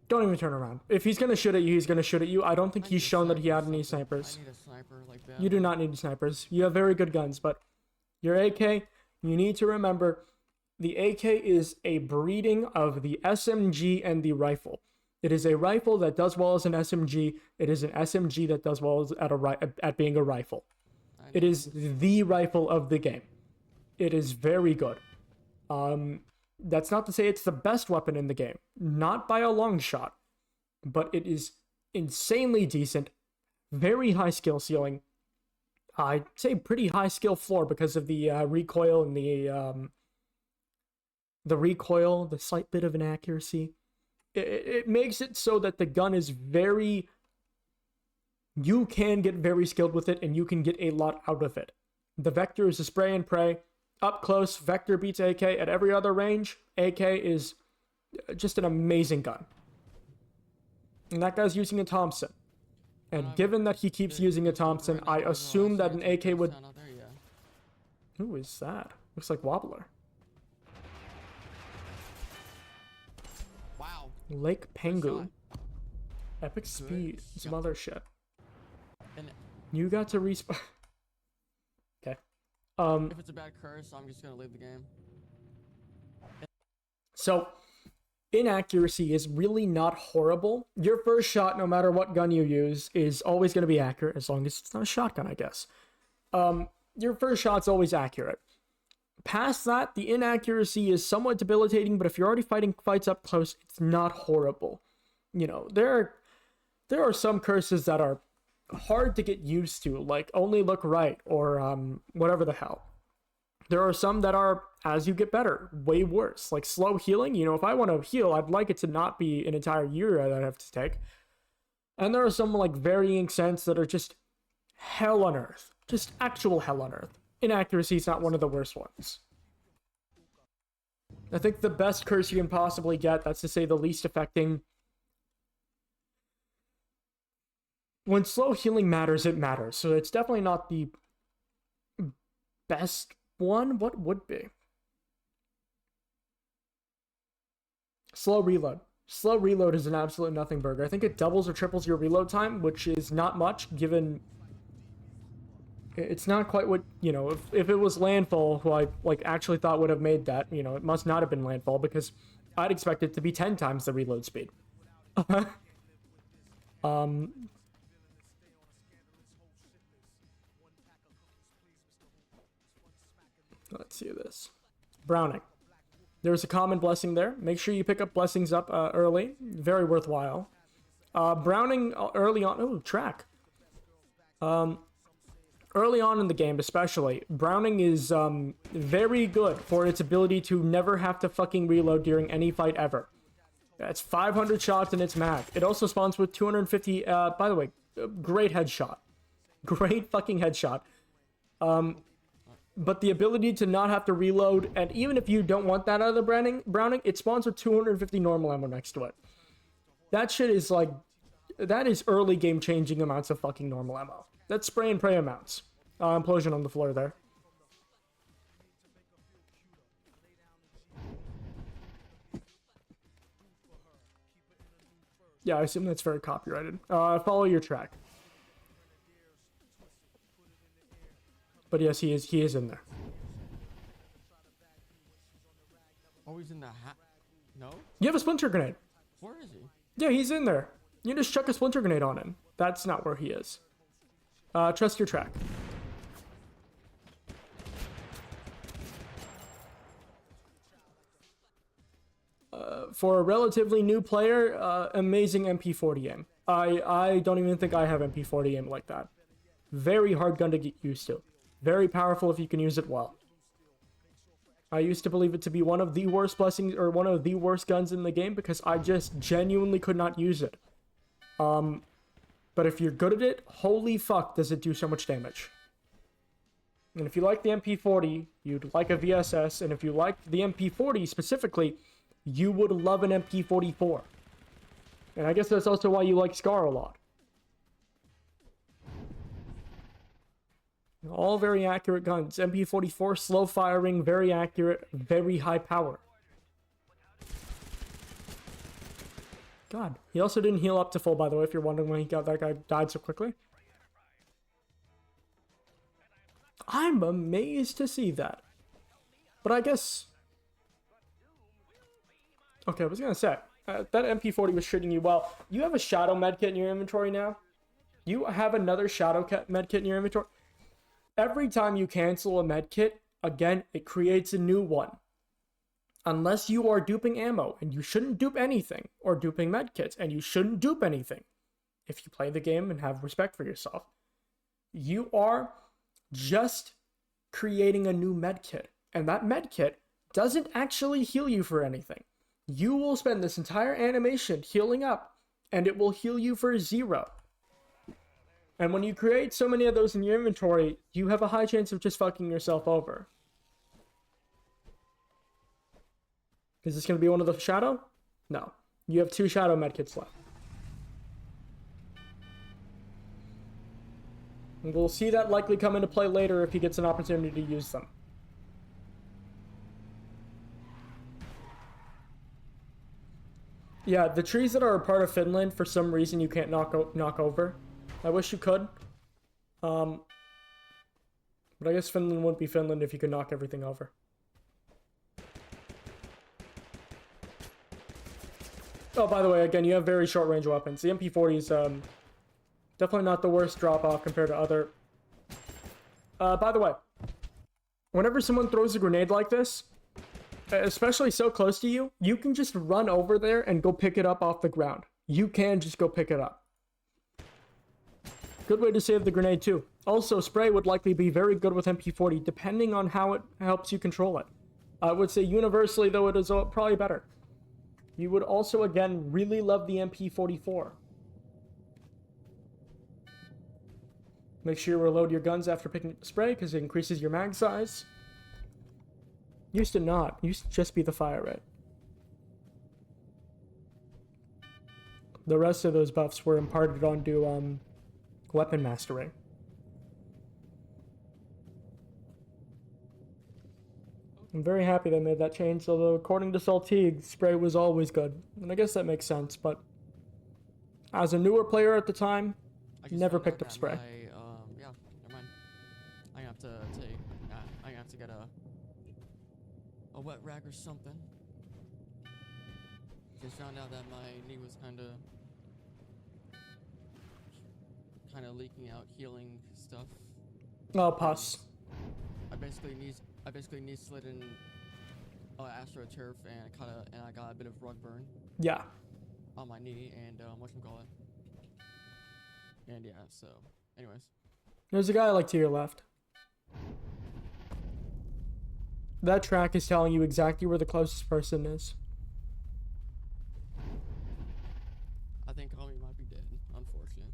Don't even turn around. If he's gonna shoot at you, he's gonna shoot at you. I don't think he's shown that he had any snipers. I need a sniper like that. You do not need snipers. You have very good guns, but your AK, you need to remember, the AK is a breeding of the SMG and the rifle. It is a rifle that does well as an SMG. It is an SMG that does well as at being a rifle. It is the rifle of the game. It is very good. That's not to say it's the best weapon in the game. Not by a long shot. But it is insanely decent. Very high skill ceiling. I'd say pretty high skill floor because of the recoil and the recoil, the slight bit of inaccuracy. It makes it so that the gun is very... You can get very skilled with it, and you can get a lot out of it. The Vector is a spray and pray. Up close, Vector beats AK. At every other range, AK is just an amazing gun. And that guy's using a Thompson. And given that he keeps using a Thompson, I assume that an AK would... Who is that? Looks like Wobbler. Wow. Lake Pengu. Epic speed. Some shot. other shit. And You got to respawn. Okay. if it's a bad curse, I'm just gonna leave the game. So, inaccuracy is really not horrible. Your first shot, no matter what gun you use, is always going to be accurate, as long as it's not a shotgun, I guess. Your first shot's always accurate. Past that, the inaccuracy is somewhat debilitating, but if you're already fighting fights up close, it's not horrible. You know, there are some curses that are hard to get used to, like only look right, or whatever the hell. There are some that are, as you get better, way worse. Like slow healing, you know, if I want to heal, I'd like it to not be an entire year that I have to take. And there are some, like, varying sense that are just hell on earth. Just actual hell on earth. Inaccuracy is not one of the worst ones. I think the best curse you can possibly get, that's to say the least affecting. When slow healing matters, it matters. So it's definitely not the best one. What would be? Slow reload. Slow reload is an absolute nothing burger. I think it doubles or triples your reload time, which is not much given it's not quite what, you know, if it was Landfall, who I like actually thought would have made that, you know, it must not have been Landfall because I'd expect it to be 10 times the reload speed. Let's see this. Browning. There's a common blessing there. Make sure you pick up blessings up early. Very worthwhile. Browning early on. Oh, track. Early on in the game, especially, Browning is very good for its ability to never have to fucking reload during any fight ever. That's 500 shots in its mag. It also spawns with 250. By the way, great headshot. Great fucking headshot. But the ability to not have to reload, and even if you don't want that out of the Browning, it spawns with 250 normal ammo next to it. That shit is like, that is early game changing amounts of fucking normal ammo. That's spray and pray amounts. Implosion on the floor there. Yeah, I assume that's very copyrighted. Follow your track. But yes, he is in there. Oh, he's in the hat. No? You have a splinter grenade. Where is he? Yeah, he's in there. You just chuck a splinter grenade on him. That's not where he is. Trust your track. For a relatively new player, amazing MP40 aim. I don't even think I have MP40 aim like that. Very hard gun to get used to. Very powerful if you can use it well. I used to believe it to be one of the worst blessings, or one of the worst guns in the game, because I just genuinely could not use it. But if you're good at it, holy fuck does it do so much damage. And if you like the MP40, you'd like a VSS, and if you like the MP40 specifically, you would love an MP44. And I guess that's also why you like Scar a lot. All very accurate guns. MP44, slow firing, very accurate, very high power. God, he also didn't heal up to full, by the way, if you're wondering why that guy died so quickly. I'm amazed to see that. But I guess... Okay, I was gonna say, that MP40 was treating you well. You have a Shadow medkit in your inventory now? You have another Shadow medkit in your inventory? Every time you cancel a medkit, again, it creates a new one. Unless you are duping ammo, and you shouldn't dupe anything, or duping medkits, and you shouldn't dupe anything. If you play the game and have respect for yourself. You are just creating a new medkit, and that medkit doesn't actually heal you for anything. You will spend this entire animation healing up, and it will heal you for 0. And when you create so many of those in your inventory, you have a high chance of just fucking yourself over. Is this going to be one of the Shadow? No. You have 2 Shadow medkits left. And we'll see that likely come into play later if he gets an opportunity to use them. Yeah, the trees that are a part of Finland, for some reason, you can't knock over. I wish you could. But I guess Finland wouldn't be Finland if you could knock everything over. Oh, by the way, again, you have very short-range weapons. The MP40 is definitely not the worst drop-off compared to other... by the way, whenever someone throws a grenade like this, especially so close to you, you can just run over there and go pick it up off the ground. You can just go pick it up. Good way to save the grenade, too. Also, spray would likely be very good with MP40, depending on how it helps you control it. I would say universally, though, it is probably better. You would also, again, really love the MP44. Make sure you reload your guns after picking up the spray, because it increases your mag size. Used to not. Used to just be the fire rate. The rest of those buffs were imparted onto weapon mastering. I'm very happy they made that change, although according to Saltigue, spray was always good. And I guess that makes sense, but as a newer player at the time, never picked up spray. Yeah, never mind. I'm gonna have to get a wet rag or something. Just found out that my knee was kind of leaking out healing stuff. Oh, pus. I basically knee slid in AstroTurf and I got a bit of rug burn. Yeah. On my knee and whatchamacallit. And yeah, so anyways. There's a guy like to your left. That track is telling you exactly where the closest person is. I think Homie might be dead, unfortunately.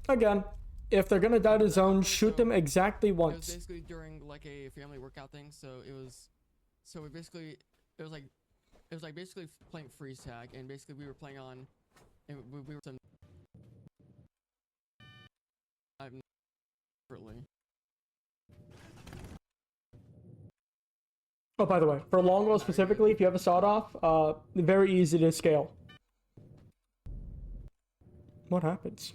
Again, if they're gonna die to zone, shoot them exactly once. It was basically during like a family workout thing, so it was basically playing freeze tag, and basically we were playing on, and we were some. I'm separately. Oh, by the way, for longbow specifically, if you have a sawed-off, very easy to scale. What happens?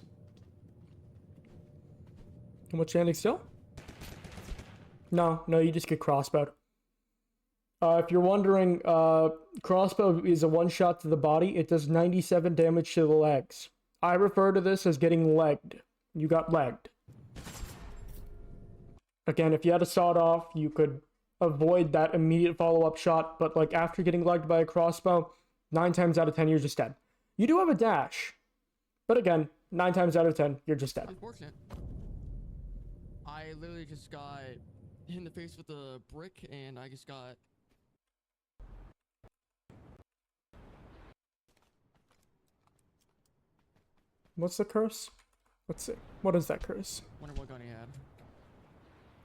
How much standing still? No, you just get crossbowed. If you're wondering, crossbow is a one-shot to the body. It does 97 damage to the legs. I refer to this as getting legged. You got legged. Again, if you had a sawed-off, you could avoid that immediate follow-up shot, but like after getting legged by a crossbow, 9 times out of 10 you're just dead. You do have a dash, but again, 9 times out of 10 you're just dead. Unfortunate. I literally just got hit in the face with a brick, and I just got. What's the curse? Let's see. What is that curse? Wonder what gun he had.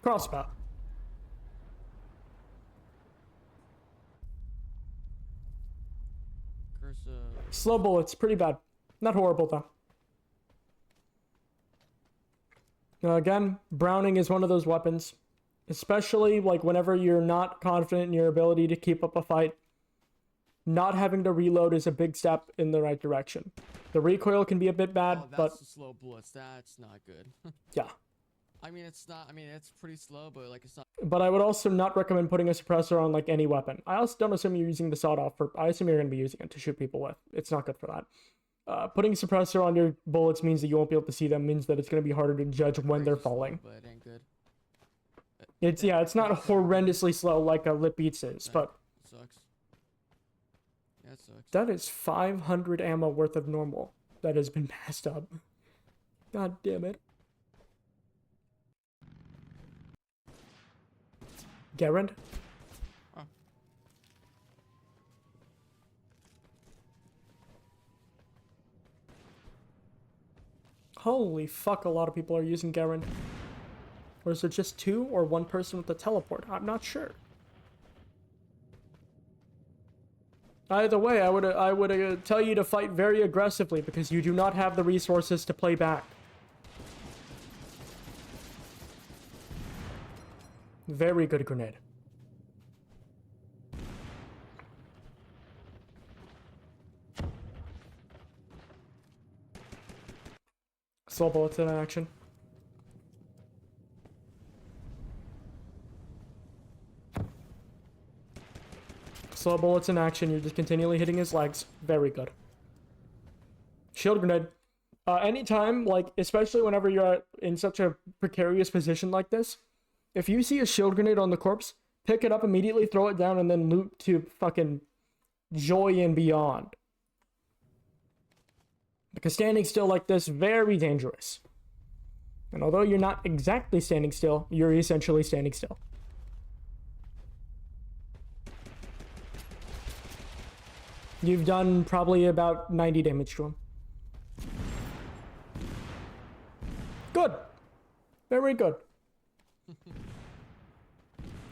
Crossbow. Curse. Slow bullets, pretty bad. Not horrible though. Again, Browning is one of those weapons, especially like whenever you're not confident in your ability to keep up a fight. Not having to reload is a big step in the right direction. The recoil can be a bit bad, but the slow bullets. That's not good. yeah. I mean, it's not. I mean, it's pretty slow, but like it's not. But I would also not recommend putting a suppressor on like any weapon. I also don't assume you're using the sawed-off for. I assume you're going to be using it to shoot people with. It's not good for that. Putting a suppressor on your bullets means that you won't be able to see them. Means that it's going to be harder to judge when they're falling. But it ain't good. It's not horrendously slow like a Lit Beats is, but sucks. Yeah, it sucks. that is 500 ammo worth of normal that has been passed up. God damn it. Gerund? Oh. Holy fuck, a lot of people are using Gerund. Or is it just 2 or 1 person with a teleport? I'm not sure. Either way, I would tell you to fight very aggressively because you do not have the resources to play back. Very good grenade. Slow bullets in action. Slow bullets in action. You're just continually hitting his legs. Very good. Shield grenade. Anytime, like, especially whenever you're in such a precarious position like this, if you see a shield grenade on the corpse, pick it up immediately, throw it down, and then loot to fucking joy and beyond. Because standing still like this, very dangerous. And although you're not exactly standing still, you're essentially standing still. You've done probably about 90 damage to him. Good. Very good.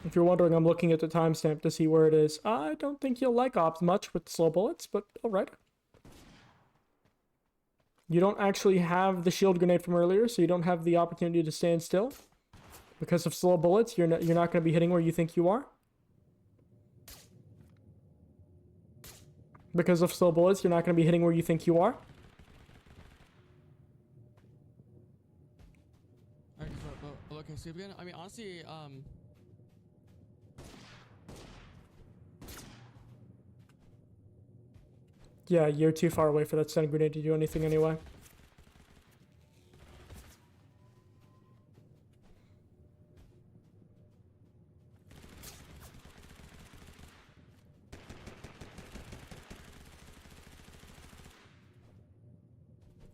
If you're wondering, I'm looking at the timestamp to see where it is. I don't think you'll like ops much with slow bullets, but alright. You don't actually have the shield grenade from earlier, so you don't have the opportunity to stand still. Because of slow bullets, you're not going to be hitting where you think you are. Because of slow bullets, you're not going to be hitting where you think you are. Alright, so looking super again. I mean, honestly, Yeah, you're too far away for that stun grenade to do anything anyway.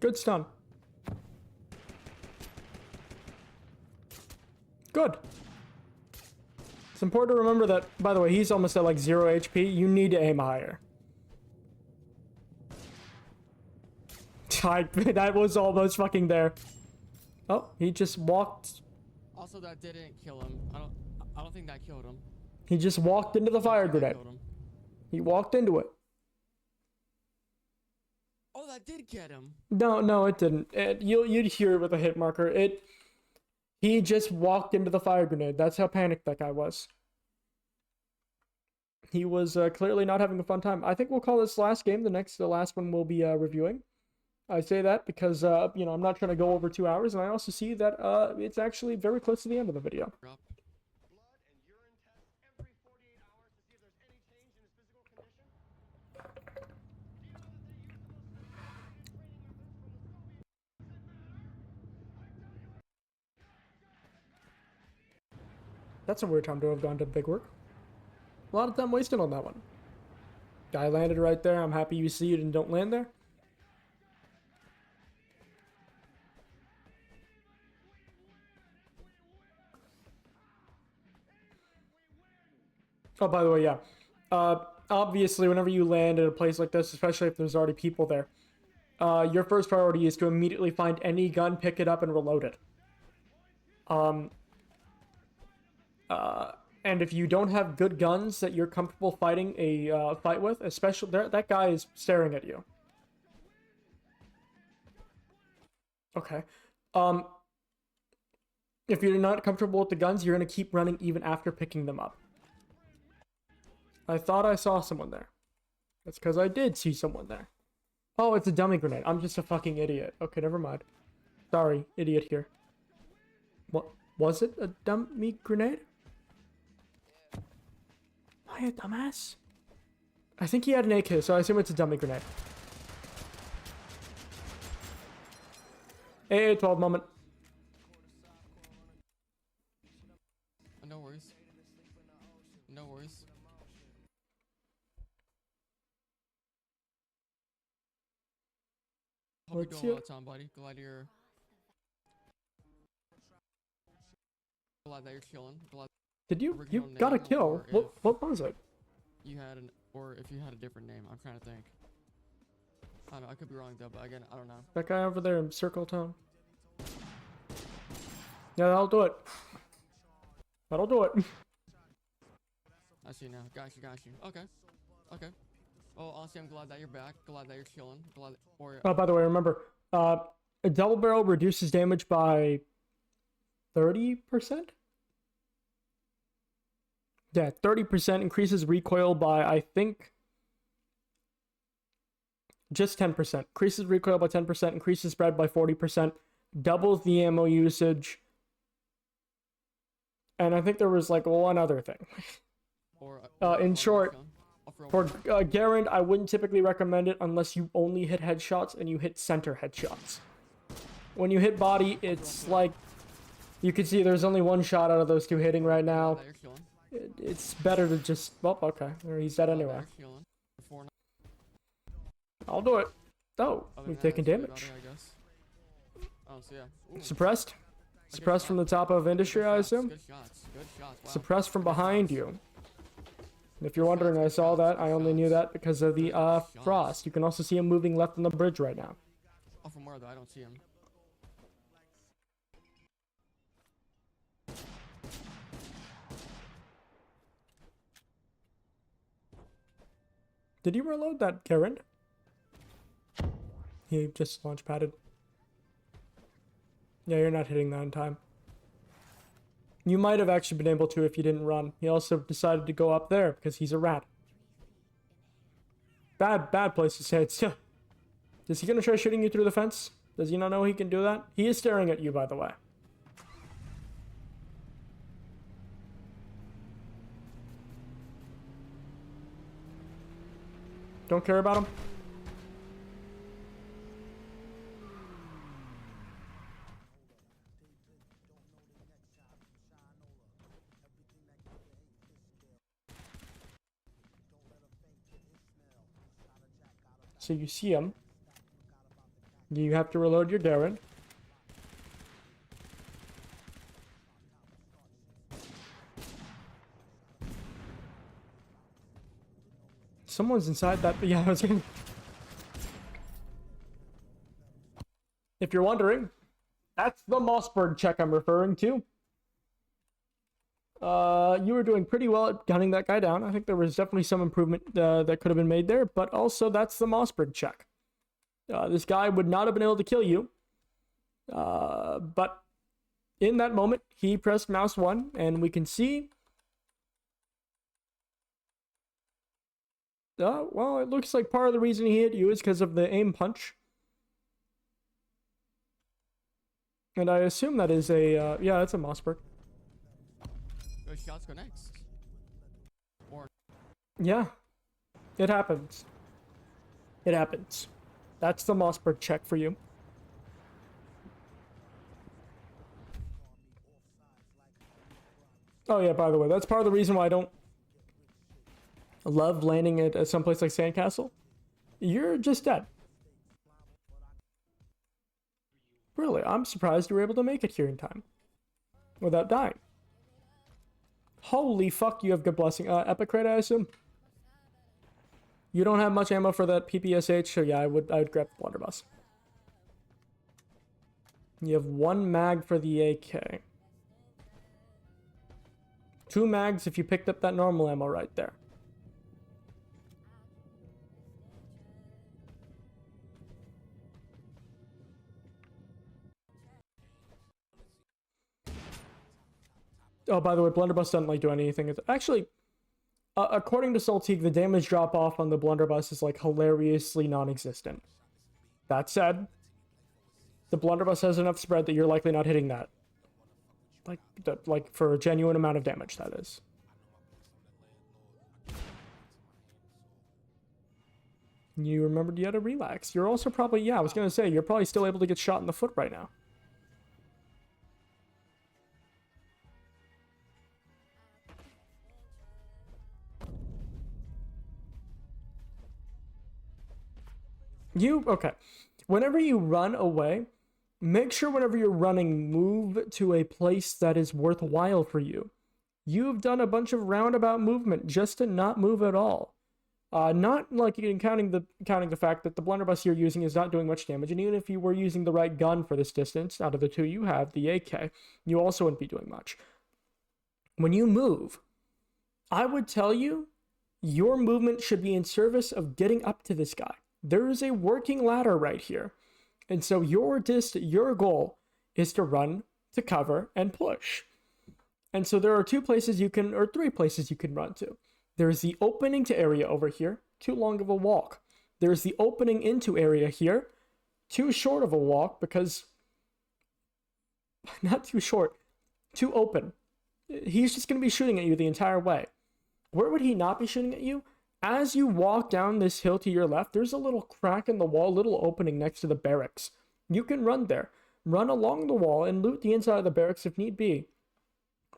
Good stun. Good. It's important to remember that, by the way, he's almost at like 0 HP. You need to aim higher. That was almost fucking there. Oh, he just walked. also that didn't kill him. I don't think that killed him. He just walked into the fire grenade. Killed him. He walked into it. Oh, that did get him. No, it didn't. You'd hear it with a hit marker. He just walked into the fire grenade. That's how panicked that guy was. He was clearly not having a fun time. I think we'll call this last game. The last one we'll be reviewing. I say that because, you know, I'm not trying to go over 2 hours, and I also see that it's actually very close to the end of the video. Drop. Blood and urine tests every 48 hours to see if there's any change in his physical condition. Do you know that they use the most sophisticated training methods from the Soviet? That's a weird time to have gone to big work. A lot of time wasted on that one. Guy landed right there. I'm happy you see it and don't land there. Oh, by the way, yeah. Obviously, whenever you land at a place like this, especially if there's already people there, your first priority is to immediately find any gun, pick it up, and reload it. And if you don't have good guns that you're comfortable fighting a fight with, especially that guy is staring at you. Okay. If you're not comfortable with the guns, you're gonna keep running even after picking them up. I thought I saw someone there. That's because I did see someone there. Oh, it's a dummy grenade. I'm just a fucking idiot. Okay, never mind. Sorry, idiot here. What? Was it a dummy grenade? Am I a dumbass? I think he had an AK, so I assume it's a dummy grenade. AA-12 moment. No worries. No worries. Hope you're What's doing your- well, Tom, buddy. Glad that you're chilling. Glad Did you original got a name, kill? or What was it? you had or if you had a different name. I'm trying to think. I don't know. I could be wrong though, but again, I don't know. That guy over there in circle tone. Yeah, that'll do it. That'll do it. I see now. Got you. Okay. Oh, honestly, I'm glad that you're back. Glad that you're chilling. Oh, by the way, remember, a double barrel reduces damage by 30%? Yeah, 30%, increases recoil by, I think, just 10%. Increases recoil by 10%, increases spread by 40%, doubles the ammo usage, and I think there was like one other thing. Or In short, for for Garand, I wouldn't typically recommend it unless you only hit headshots and you hit center headshots. When you hit body, it's like, you can see there's only one shot out of those two hitting right now. It's better to just, well, okay, he's dead anyway. I'll do it. Oh, we've taken damage. Oh, so yeah. Ooh, Suppressed? Suppressed from the top of industry, I assume? Good shots. Good shots. Wow. Suppressed from behind you. And if you're wondering, I saw that. I only knew that because of the frost. You can also see him moving left on the bridge right now. Oh, from where though? I don't see him. Did you reload that, Karen? He just launch padded. Yeah, you're not hitting that in time. You might have actually been able to if you didn't run. He also decided to go up there because he's a rat. Bad place to say it still. Is he gonna try shooting you through the fence? Does he not know he can do that? He is staring at you, by the way. Don't care about him? So you see him. You have to reload your Darren. Someone's inside that. Yeah, I was gonna... If you're wondering, that's the Mossberg check I'm referring to. You were doing pretty well at gunning that guy down. I think there was definitely some improvement that could have been made there, but also that's the Mossberg check. This guy would not have been able to kill you, but in that moment, he pressed mouse 1, and we can see... well, it looks like part of the reason he hit you is because of the aim punch. And I assume that is a, yeah, that's a Mossberg. Those shots go next. Or Yeah, it happens. It happens. That's the Mossberg check for you. Oh yeah, by the way, that's part of the reason why I don't love landing at someplace like Sandcastle. You're just dead. Really, I'm surprised you were able to make it here in time. Without dying. Holy fuck, you have good blessing. Epic crate, I assume? You don't have much ammo for that PPSH, so yeah, I would grab the blunderbuss. You have 1 mag for the AK. 2 mags if you picked up that normal ammo right there. Oh, by the way, blunderbuss doesn't like do anything. It's actually, according to Saltique, the damage drop off on the blunderbuss is like hilariously non-existent. That said, the blunderbuss has enough spread that you're likely not hitting that. Like for a genuine amount of damage, that is. You remembered you had to relax. You're also probably, yeah, I was gonna say, you're probably still able to get shot in the foot right now. Okay. Whenever you run away, make sure whenever you're running, move to a place that is worthwhile for you. You've done a bunch of roundabout movement just to not move at all. Not like counting the fact that the blunderbuss you're using is not doing much damage, and even if you were using the right gun for this distance, out of the two you have, the AK, you also wouldn't be doing much. When you move, I would tell you, your movement should be in service of getting up to this guy. There is a working ladder right here. And so your goal is to run, to cover, and push. And so there are 2 places you can, or 3 places you can run to. There's the opening to area over here, too long of a walk. There's the opening into area here, too short of a walk because not too short, too open. He's just going to be shooting at you the entire way. Where would he not be shooting at you? As you walk down this hill to your left, there's a little crack in the wall, little opening next to the barracks. You can run there. Run along the wall and loot the inside of the barracks if need be.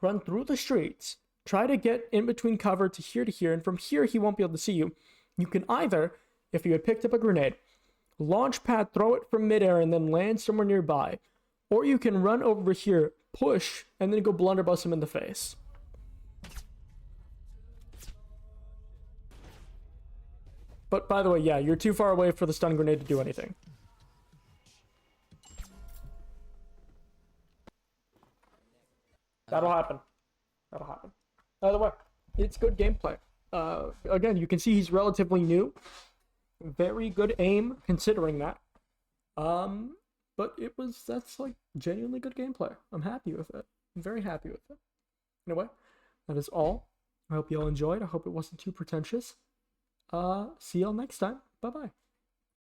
Run through the streets. Try to get in between cover to here, and from here he won't be able to see you. You can either, if you had picked up a grenade, launch pad, throw it from midair, and then land somewhere nearby. Or you can run over here, push, and then go blunderbuss him in the face. But by the way, yeah, you're too far away for the stun grenade to do anything. That'll happen. That'll happen. By the way, it's good gameplay. Again, you can see he's relatively new. Very good aim, considering that. But that's like genuinely good gameplay. I'm happy with it. I'm very happy with it. Anyway, that is all. I hope you all enjoyed. I hope it wasn't too pretentious. See y'all next time. Bye-bye.